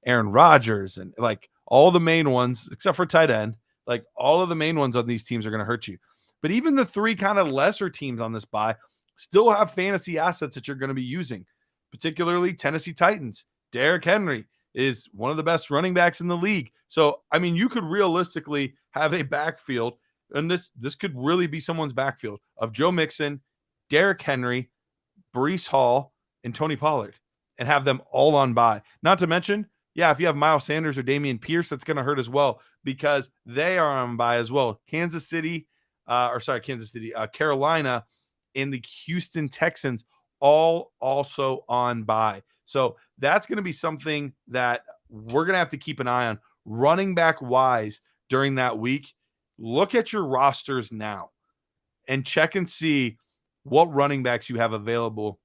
Aaron Rodgers and like all the main ones, except for tight end, like all of the main ones on these teams are going to hurt you. But even the 3 kind of lesser teams on this bye still have fantasy assets that you're going to be using, particularly Tennessee Titans. Derrick Henry is one of the best running backs in the league. So, you could realistically have a backfield, and this could really be someone's backfield of Joe Mixon, Derrick Henry, Breece Hall, and Tony Pollard, and have them all on bye. Not to mention, if you have Miles Sanders or Dameon Pierce, that's going to hurt as well because they are on bye as well. Carolina and the Houston Texans all also on bye. So that's going to be something that we're going to have to keep an eye on running back wise during that week. Look at your rosters now and check and see what running backs you have available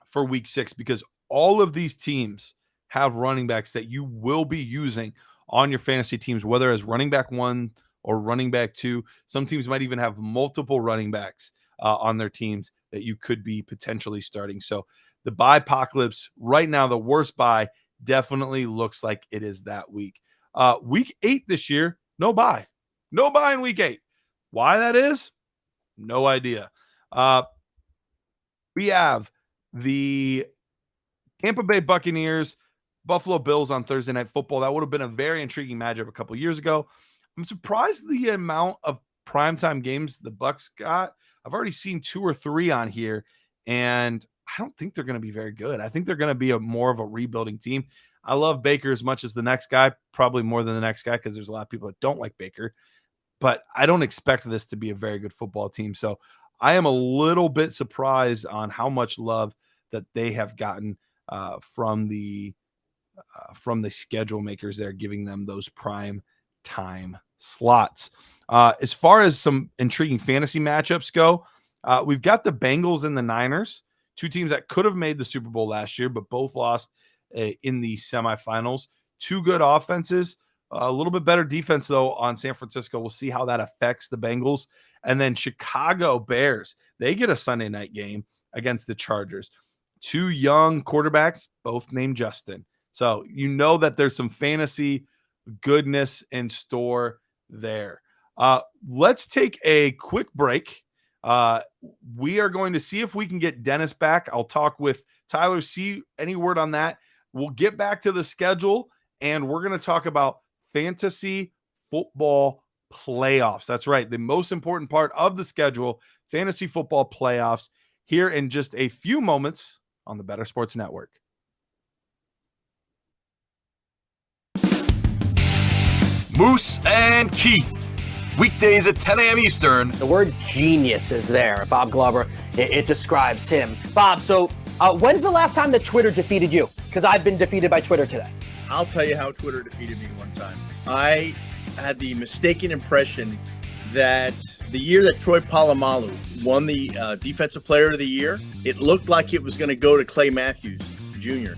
for week 6, because all of these teams have running backs that you will be using on your fantasy teams, whether as running back 1 or running back 2. Some teams might even have multiple running backs on their teams that you could be potentially starting. So the bye apocalypse right now, the worst bye definitely looks like it is that week. Week 8 this year, no bye. No bye in week 8. Why that is? No idea. We have the Tampa Bay Buccaneers, Buffalo Bills on Thursday Night Football. That would have been a very intriguing matchup a couple of years ago. I'm surprised the amount of primetime games the Bucs got. I've already seen 2 or 3 on here, and I don't think they're going to be very good. I think they're going to be more of a rebuilding team. I love Baker as much as the next guy, probably more than the next guy because there's a lot of people that don't like Baker. But I don't expect this to be a very good football team. So I am a little bit surprised on how much love that they have gotten from the schedule makers there, giving them those prime time slots. As far as some intriguing fantasy matchups go, we've got the Bengals and the Niners, 2 teams that could have made the Super Bowl last year, but both lost in the semifinals. 2 good offenses, a little bit better defense, though, on San Francisco. We'll see how that affects the Bengals. And then Chicago Bears, they get a Sunday night game against the Chargers. 2 young quarterbacks, both named Justin. So you know that there's some fantasy goodness in store there. Let's take a quick break. We are going to see if we can get Dennis back. I'll talk with Tyler, see any word on that. We'll get back to the schedule, and we're going to talk about fantasy football playoffs. That's right. The most important part of the schedule, fantasy football playoffs, here in just a few moments on the Better Sports Network. Moose and Keith. Weekdays at 10 a.m. Eastern. The word genius is there. Bob Glover, it describes him. Bob, so when's the last time that Twitter defeated you? Because I've been defeated by Twitter today. I'll tell you how Twitter defeated me one time. I had the mistaken impression that the year that Troy Polamalu won the Defensive Player of the Year, it looked like it was going to go to Clay Matthews Jr.,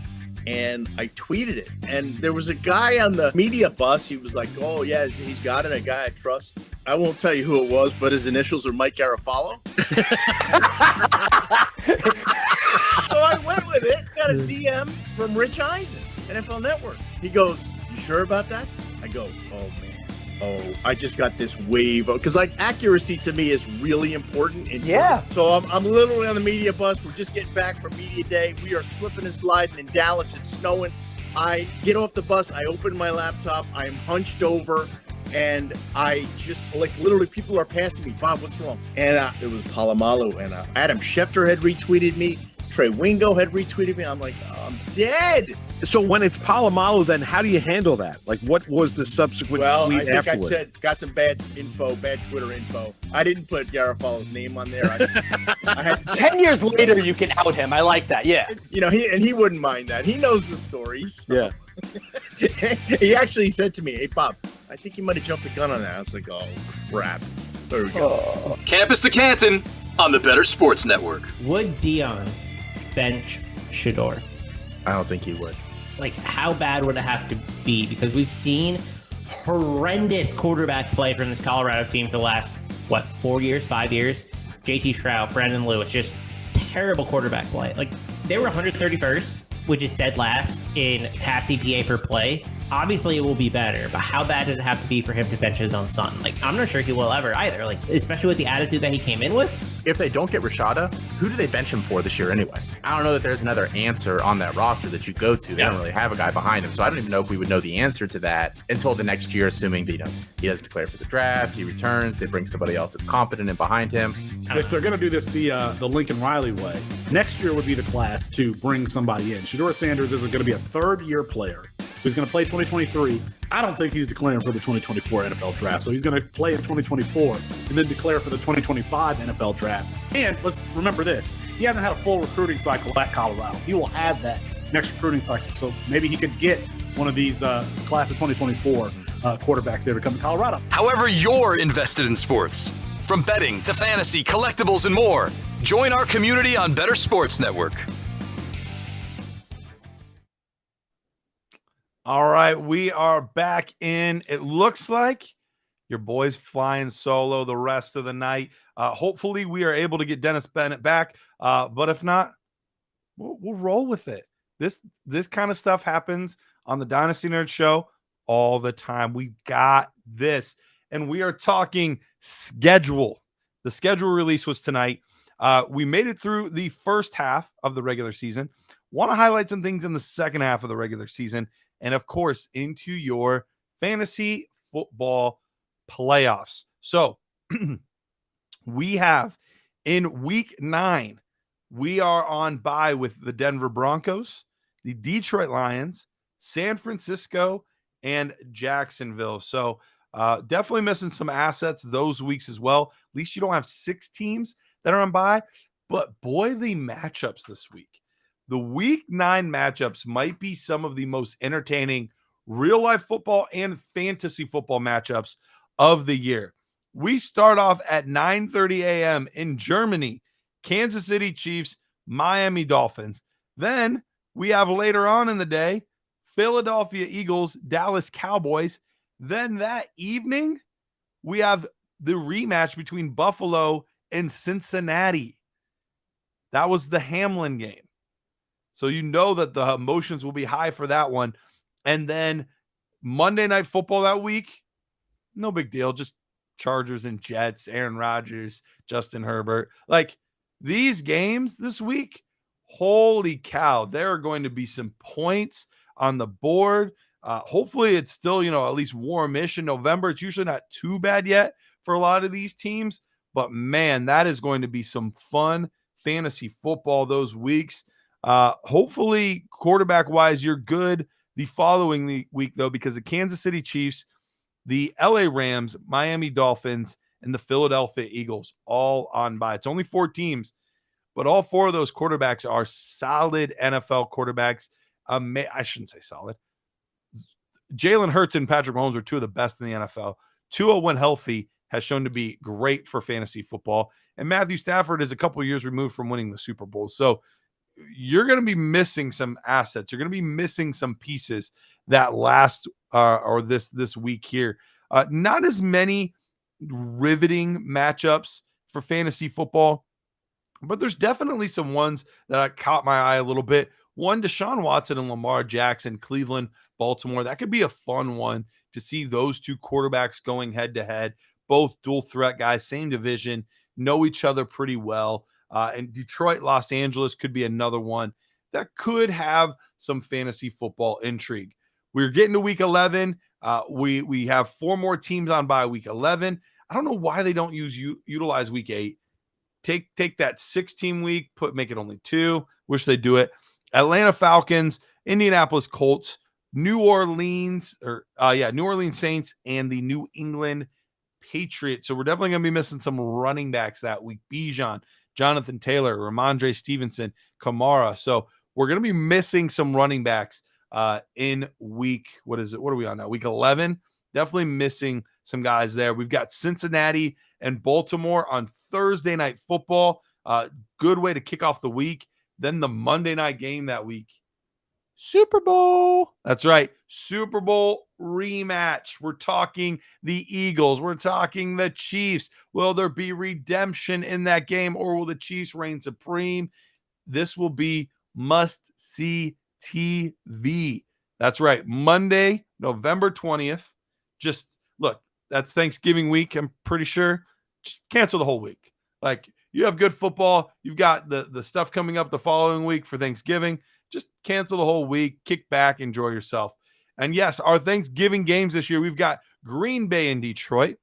and I tweeted it. And there was a guy on the media bus. He was like, oh, yeah, he's got it, a guy I trust. I won't tell you who it was, but his initials are Mike Garafolo. So I went with it, got a DM from Rich Eisen, NFL Network. He goes, you sure about that? I go, oh, man. Oh, I just got this wave because like accuracy to me is really important. Yeah. So I'm literally on the media bus. We're just getting back from media day. We are slipping and sliding in Dallas. It's snowing. I get off the bus. I open my laptop. I'm hunched over, and I just like literally people are passing me. Bob, what's wrong? And it was Polamalu, and Adam Schefter had retweeted me. Trey Wingo had retweeted me. I'm like, oh, I'm dead. So when it's Polamalu, then how do you handle that? Like, what was the subsequent tweet I think afterwards? I said, got some bad Twitter info. I didn't put Garafalo's name on there. I had 10 years later, you can out him. I like that. Yeah. You know, he wouldn't mind that. He knows the stories. So. Yeah. He actually said to me, hey, Bob, I think you might have jumped the gun on that. I was like, oh, crap. There we go. Campus to Canton on the Better Sports Network. Would Dion bench Shador? I don't think he would. Like, how bad would it have to be? Because we've seen horrendous quarterback play from this Colorado team for the last, 4 years, 5 years? JT Shroud, Brandon Lewis, just terrible quarterback play. Like, they were 131st, which is dead last in pass EPA per play. Obviously, it will be better, but how bad does it have to be for him to bench his own son? Like, I'm not sure he will ever either, like, especially with the attitude that he came in with. If they don't get Rashada, who do they bench him for this year anyway? I don't know that there's another answer on that roster that you go to. They don't really have a guy behind him, so I don't even know if we would know the answer to that until the next year, assuming that, he doesn't declare for the draft, he returns, they bring somebody else that's competent and behind him. If they're going to do this the Lincoln Riley way, next year would be the class to bring somebody in. Shador Sanders is going to be a third-year player, so he's going to play 2023. I don't think he's declaring for the 2024 NFL draft, so he's going to play in 2024 and then declare for the 2025 NFL draft. And let's remember this, he hasn't had a full recruiting cycle at Colorado. He will have that next recruiting cycle, so maybe he could get one of these class of 2024 quarterbacks there to come to Colorado. However you're invested in sports, from betting to fantasy, collectibles, and more, join our community on Better Sports Network. All right, we are back in. It looks like your boy's flying solo the rest of the night. Hopefully, we are able to get Dennis Bennett back. But if not, we'll roll with it. This kind of stuff happens on the Dynasty Nerd Show all the time. We got this. and we are talking schedule. The schedule release was tonight. We made it through the first half of the regular season. Want to highlight some things in the second half of the regular season, and of course, into your fantasy football playoffs. So we have in week 9, we are on bye with the Denver Broncos, the Detroit Lions, San Francisco, and Jacksonville. So definitely missing some assets those weeks as well. At least you don't have 6 teams that are on bye. But boy, the matchups this week. The week 9 matchups might be some of the most entertaining real life football and fantasy football matchups of the year. We start off at 9:30 a.m. in Germany, Kansas City Chiefs, Miami Dolphins. Then we have later on in the day, Philadelphia Eagles, Dallas Cowboys. Then that evening, we have the rematch between Buffalo and Cincinnati. That was the Hamlin game. So you know that the emotions will be high for that one. And then Monday Night Football that week, no big deal. Just Chargers and Jets, Aaron Rodgers, Justin Herbert. Like these games this week, holy cow, there are going to be some points on the board. Hopefully it's still, at least warmish in November. It's usually not too bad yet for a lot of these teams. But man, that is going to be some fun fantasy football those weeks. Hopefully, quarterback-wise, you're good the following week, though, because the Kansas City Chiefs, the LA Rams, Miami Dolphins, and the Philadelphia Eagles all on bye. It's only 4 teams, but all 4 of those quarterbacks are solid NFL quarterbacks. I shouldn't say solid. Jalen Hurts and Patrick Mahomes are 2 of the best in the NFL. Tua, when healthy, has shown to be great for fantasy football. And Matthew Stafford is a couple of years removed from winning the Super Bowl. So you're going to be missing some assets. You're going to be missing some pieces that last or this week here. Not as many riveting matchups for fantasy football, but there's definitely some ones that caught my eye a little bit. One, Deshaun Watson and Lamar Jackson, Cleveland, Baltimore. That could be a fun one to see those 2 quarterbacks going head to head. Both dual threat guys, same division, know each other pretty well. And Detroit, Los Angeles could be another one that could have some fantasy football intrigue. We're getting to week 11. We have 4 more teams on by week 11. I don't know why they don't utilize week 8. Take that 6-team week, make it only 2. Wish they do it. Atlanta Falcons, Indianapolis Colts, New Orleans Saints, and the New England Patriots. So we're definitely going to be missing some running backs that week. Bijan, Jonathan Taylor, Ramondre Stevenson, Kamara. So we're going to be missing some running backs in week, what are we on now? Week 11. Definitely missing some guys there. We've got Cincinnati and Baltimore on Thursday Night Football. Good way to kick off the week. Then the Monday night game that week, Super Bowl. That's right. Super Bowl rematch. We're talking the Eagles. We're talking the Chiefs. Will there be redemption in that game, or will the Chiefs reign supreme? This will be must-see TV. That's right. Monday, November 20th. Just look, that's Thanksgiving week, I'm pretty sure. Just cancel the whole week. Like, you have good football. You've got the stuff coming up the following week for Thanksgiving. Just cancel the whole week, kick back, enjoy yourself. And yes, our Thanksgiving games this year, we've got Green Bay and Detroit,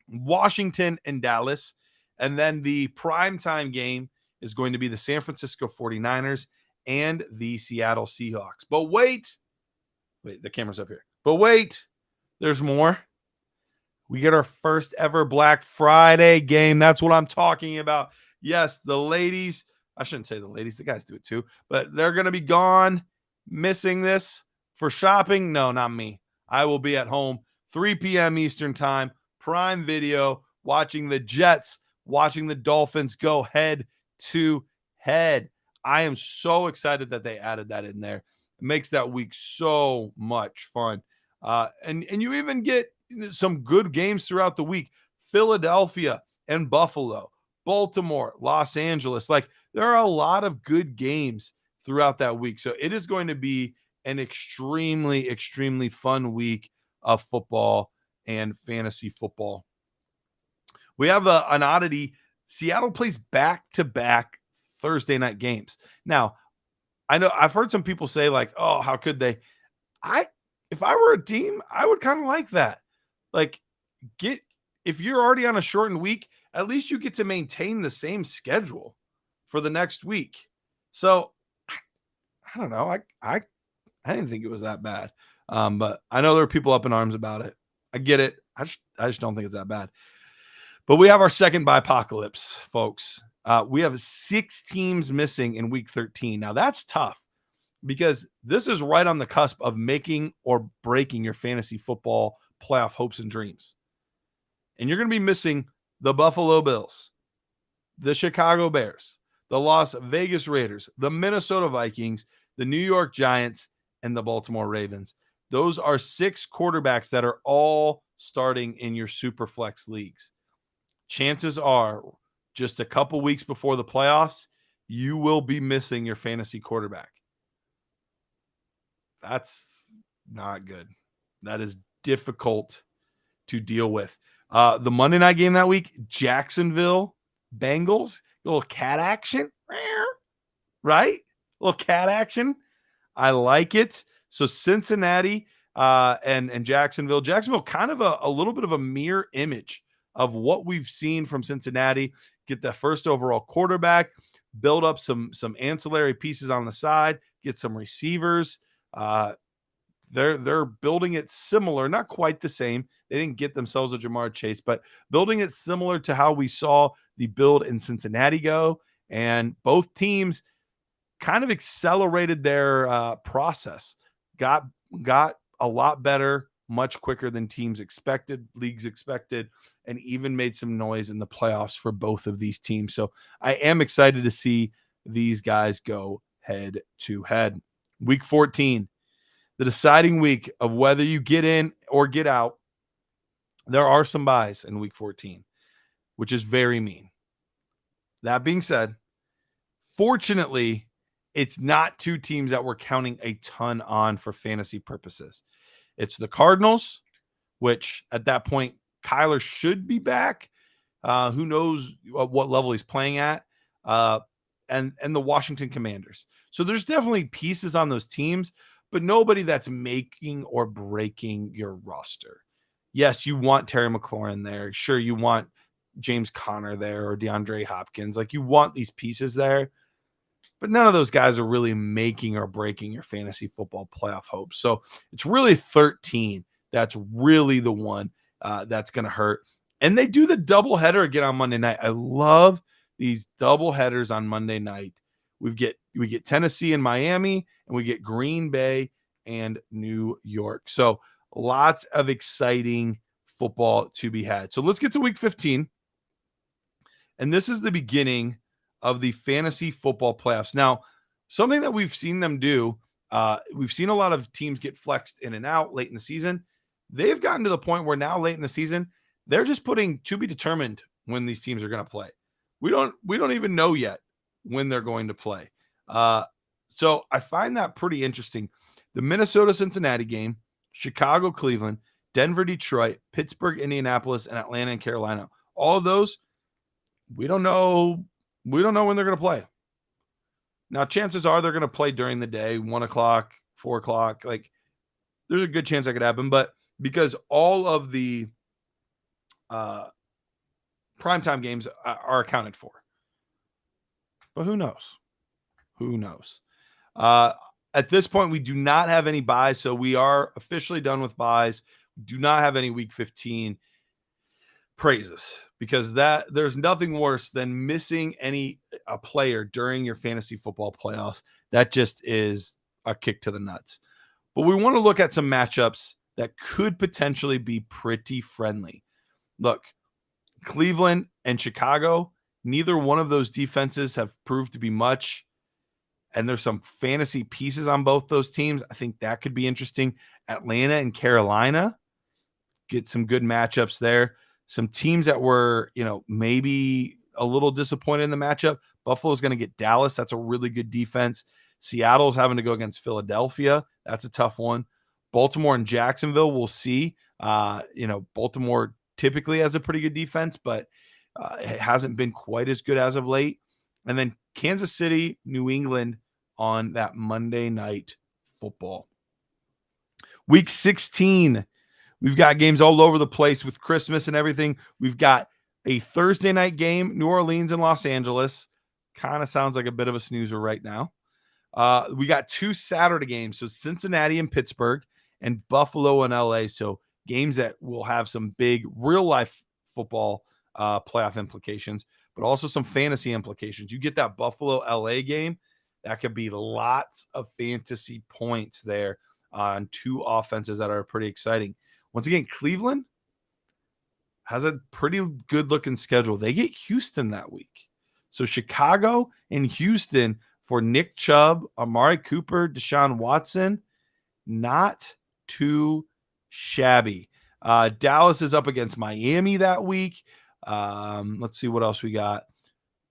Washington and Dallas, and then the primetime game is going to be the San Francisco 49ers and the Seattle Seahawks. But wait, the camera's up here. But wait, there's more. We get our first ever Black Friday game. That's what I'm talking about. Yes, the ladies, I shouldn't say the ladies, the guys do it too, but they're going to be gone, missing this for shopping. No, not me. I will be at home, 3 p.m. Eastern time, Prime Video, watching the Jets, watching the Dolphins go head to head. I am so excited that they added that in there. It makes that week so much fun. And you even get some good games throughout the week. Philadelphia and Buffalo, Baltimore, Los Angeles. Like, there are a lot of good games throughout that week. So it is going to be an extremely, extremely fun week of football. and fantasy football. We have an oddity. Seattle plays back-to-back Thursday night games. Now, I know I've heard some people say like, oh, how could they? If I were a team, I would kind of like that. Like, if you're already on a shortened week, at least you get to maintain the same schedule for the next week. So I don't know. I didn't think it was that bad. But I know there are people up in arms about it. I get it. I just don't think it's that bad. But we have our second bipocalypse, folks. We have 6 teams missing in week 13. Now that's tough because this is right on the cusp of making or breaking your fantasy football playoff hopes and dreams. And you're going to be missing the Buffalo Bills, the Chicago Bears, the Las Vegas Raiders, the Minnesota Vikings, the New York Giants, and the Baltimore Ravens. Those are 6 quarterbacks that are all starting in your super flex leagues. Chances are, just a couple weeks before the playoffs, you will be missing your fantasy quarterback. That's not good. That is difficult to deal with. The Monday night game that week, Jacksonville Bengals, a little cat action, right? A little cat action. I like it. So Cincinnati and Jacksonville. Jacksonville kind of a little bit of a mirror image of what we've seen from Cincinnati. Get the first overall quarterback, build up some ancillary pieces on the side, get some receivers. They're building it similar, not quite the same. They didn't get themselves a Jamar Chase, but building it similar to how we saw the build in Cincinnati go. And both teams kind of accelerated their process, got a lot better, much quicker than teams expected, leagues expected, and even made some noise in the playoffs for both of these teams. So I am excited to see these guys go head to head. Week 14, the deciding week of whether you get in or get out. There are some buys in week 14, which is very mean. That being said, fortunately, it's not 2 teams that we're counting a ton on for fantasy purposes. It's the Cardinals, which at that point, Kyler should be back. Who knows what level he's playing at. And the Washington Commanders. So there's definitely pieces on those teams, but nobody that's making or breaking your roster. Yes, you want Terry McLaurin there. Sure, you want James Conner there or DeAndre Hopkins. Like, you want these pieces there. But none of those guys are really making or breaking your fantasy football playoff hopes. So it's really 13 that's really the one that's going to hurt. And they do the doubleheader again on Monday night. I love these doubleheaders on Monday night. We get Tennessee and Miami, and we get Green Bay and New York. So lots of exciting football to be had. So let's get to week 15. And this is the beginning of the fantasy football playoffs. Now, something that we've seen them do, we've seen a lot of teams get flexed in and out late in the season. They've gotten to the point where now late in the season, they're just putting to be determined when these teams are going to play. We don't even know yet when they're going to play. So I find that pretty interesting. The Minnesota-Cincinnati game, Chicago-Cleveland, Denver-Detroit, Pittsburgh-Indianapolis, and Atlanta and Carolina. All of those, we don't know when they're going to play. Now, chances are they're going to play during the day, 1 o'clock, 4 o'clock. Like, there's a good chance that could happen. But because all of the primetime games are accounted for. But who knows? Who knows? At this point, we do not have any buys, so we are officially done with buys. We do not have any week 15 praises because there's nothing worse than missing a player during your fantasy football playoffs. That just is a kick to the nuts. But we want to look at some matchups that could potentially be pretty friendly. Look, Cleveland and Chicago, neither one of those defenses have proved to be much. And there's some fantasy pieces on both those teams. I think that could be interesting. Atlanta and Carolina, get some good matchups there. Some teams that were, maybe a little disappointed in the matchup. Buffalo's going to get Dallas. That's a really good defense. Seattle's having to go against Philadelphia. That's a tough one. Baltimore and Jacksonville, we'll see. Baltimore typically has a pretty good defense, but it hasn't been quite as good as of late. And then Kansas City, New England on that Monday Night Football. Week 16, we've got games all over the place with Christmas and everything. We've got a Thursday night game, New Orleans and Los Angeles. Kind of sounds like a bit of a snoozer right now. We got 2 Saturday games, so Cincinnati and Pittsburgh and Buffalo and LA. So games that will have some big real-life football playoff implications, but also some fantasy implications. You get that Buffalo-LA game, that could be lots of fantasy points there on 2 offenses that are pretty exciting. Once again, Cleveland has a pretty good-looking schedule. They get Houston that week. So Chicago and Houston for Nick Chubb, Amari Cooper, Deshaun Watson, not too shabby. Dallas is up against Miami that week. Let's see what else we got.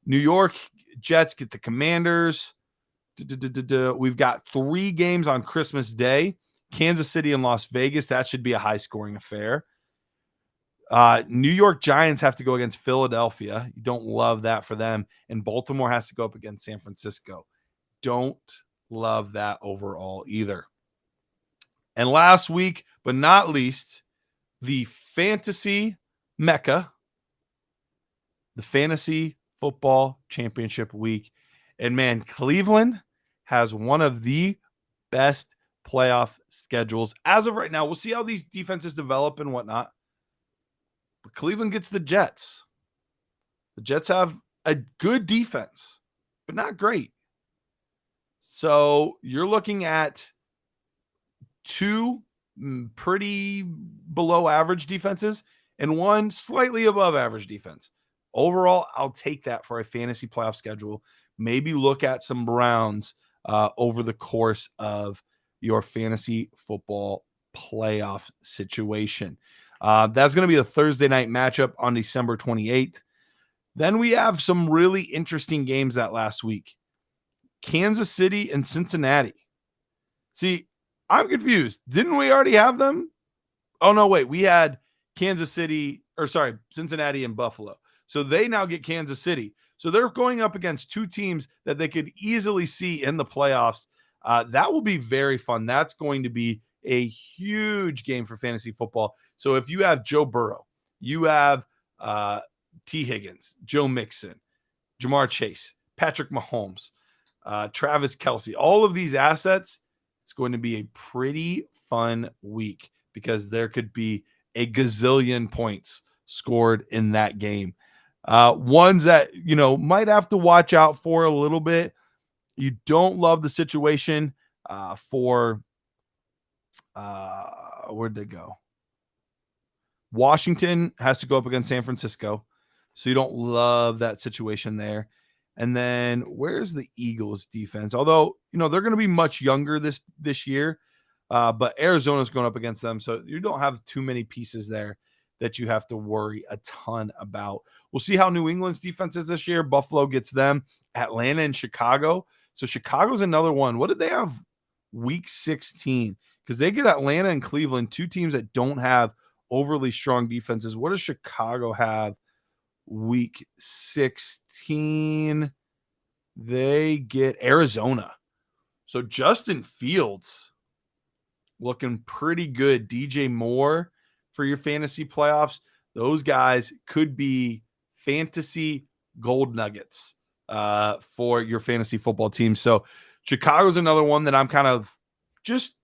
New York Jets get the Commanders. We've got 3 games on Christmas Day. Kansas City and Las Vegas. That should be a high-scoring affair. New York Giants have to go against Philadelphia. You don't love that for them. And Baltimore has to go up against San Francisco. Don't love that overall either. And last week, but not least, the fantasy mecca, the Fantasy Football Championship week. And man, Cleveland has one of the best playoff schedules as of right now. We'll see how these defenses develop and whatnot. But Cleveland gets the Jets. The Jets have a good defense, but not great. So you're looking at 2 pretty below average defenses and 1 slightly above average defense. Overall, I'll take that for a fantasy playoff schedule. Maybe look at some Browns over the course of your fantasy football playoff situation. That's going to be a Thursday night matchup on December 28th. Then we have some really interesting games that last week. Kansas City and Cincinnati. See, I'm confused. Didn't we already have them? Oh, no, wait. We had Cincinnati and Buffalo. So they now get Kansas City. So they're going up against 2 teams that they could easily see in the playoffs. That will be very fun. That's going to be a huge game for fantasy football. So if you have Joe Burrow, you have T. Higgins, Joe Mixon, Jamar Chase, Patrick Mahomes, Travis Kelce, all of these assets, it's going to be a pretty fun week because there could be a gazillion points scored in that game. Ones that, might have to watch out for a little bit. You don't love the situation for where'd they go? Washington has to go up against San Francisco. So you don't love that situation there. And then where's the Eagles defense? Although, they're going to be much younger this year, but Arizona's going up against them. So you don't have too many pieces there that you have to worry a ton about. We'll see how New England's defense is this year. Buffalo gets them. Atlanta and Chicago. So Chicago's another one. What did they have week 16? Because they get Atlanta and Cleveland, 2 teams that don't have overly strong defenses. What does Chicago have week 16? They get Arizona. So Justin Fields looking pretty good. DJ Moore for your fantasy playoffs. Those guys could be fantasy gold nuggets for your fantasy football team. So Chicago's another one that I'm kind of just,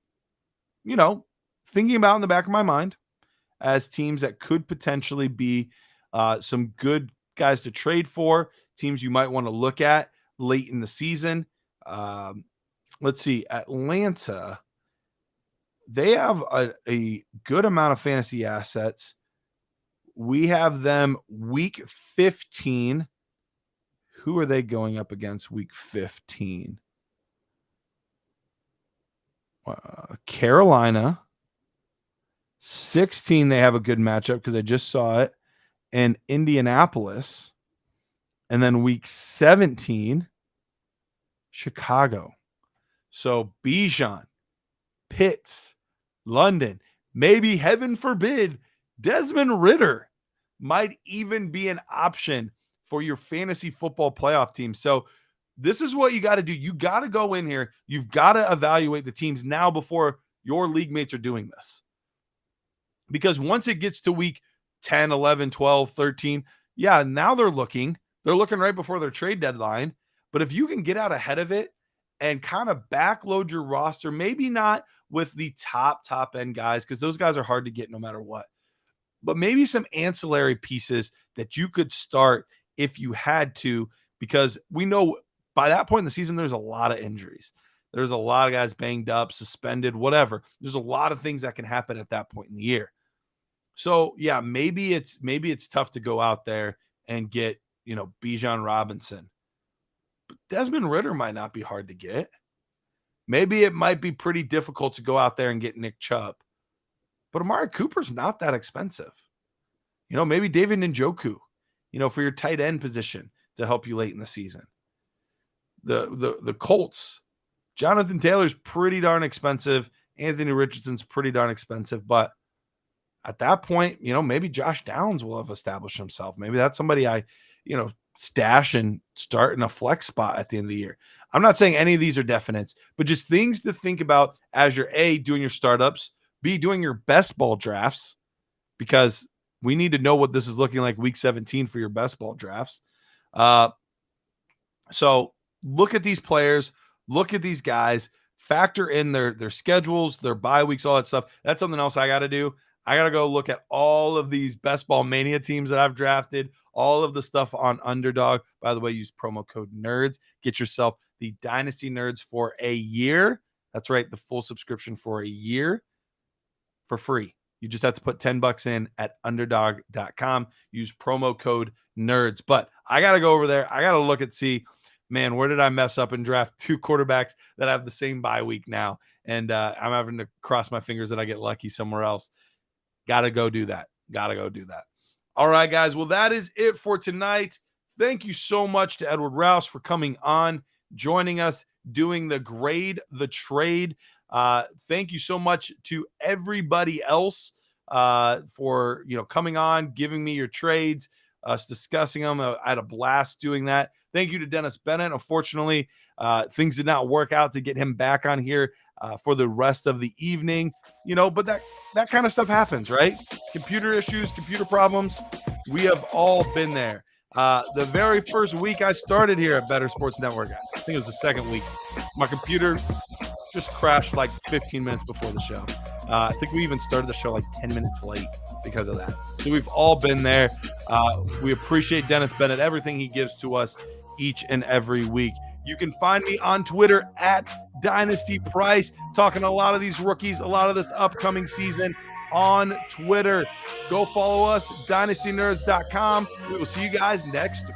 thinking about in the back of my mind as teams that could potentially be some good guys to trade for, teams you might want to look at late in the season. Let's see. Atlanta, they have a good amount of fantasy assets. We have them week 15. Who are they going up against week 15? Carolina. 16, they have a good matchup because I just saw it. And Indianapolis. And then week 17, Chicago. So Bijan, Pitts, London, maybe, heaven forbid, Desmond Ridder might even be an option for your fantasy football playoff team. So this is what you got to do. You got to go in here. You've got to evaluate the teams now before your league mates are doing this. Because once it gets to week 10, 11, 12, 13, yeah, now they're looking right before their trade deadline. But if you can get out ahead of it and kind of backload your roster, maybe not with the top end guys, because those guys are hard to get no matter what, but maybe some ancillary pieces that you could start if you had to, because we know by that point in the season, there's a lot of injuries. There's a lot of guys banged up, suspended, whatever. There's a lot of things that can happen at that point in the year. So yeah, maybe it's tough to go out there and get, Bijan Robinson. But Desmond Ridder might not be hard to get. Maybe it might be pretty difficult to go out there and get Nick Chubb. But Amari Cooper's not that expensive. Maybe David Njoku, for your tight end position to help you late in the season. The Colts, Jonathan Taylor's pretty darn expensive. Anthony Richardson's pretty darn expensive. But at that point, maybe Josh Downs will have established himself. Maybe that's somebody I, stash and start in a flex spot at the end of the year. I'm not saying any of these are definites, but just things to think about as you're A, doing your startups, B, doing your best ball drafts, because we need to know what this is looking like week 17 for your best ball drafts. So look at these players, look at these guys, factor in their schedules, their bye weeks, all that stuff. That's something else I got to do. I got to go look at all of these Best Ball Mania teams that I've drafted, all of the stuff on Underdog. By the way, use promo code NERDS. Get yourself the Dynasty Nerds for a year. That's right, the full subscription for a year for free. You just have to put $10 in at underdog.com. Use promo code NERDS. But I got to go over there. I got to look at man, where did I mess up and draft two quarterbacks that have the same bye week now? And I'm having to cross my fingers that I get lucky somewhere else. Got to go do that. All right, guys. Well, that is it for tonight. Thank you so much to Edward Raus for coming on, joining us, doing the grade, the trade. Thank you so much to everybody else for coming on, giving me your trades, us discussing them. I had a blast doing that. Thank you to Dennis Bennett. Unfortunately, things did not work out to get him back on here for the rest of the evening, but that kind of stuff happens, right? Computer issues, computer problems. We have all been there. The very first week I started here at Better Sports Network, I think it was the second week, my computer just crashed like 15 minutes before the show. I think we even started the show like 10 minutes late because of that. So we've all been there. We appreciate Dennis Bennett, everything he gives to us each and every week. You can find me on Twitter at Dynasty Price, talking a lot of these rookies, a lot of this upcoming season on Twitter. Go follow us, dynastynerds.com. We will see you guys next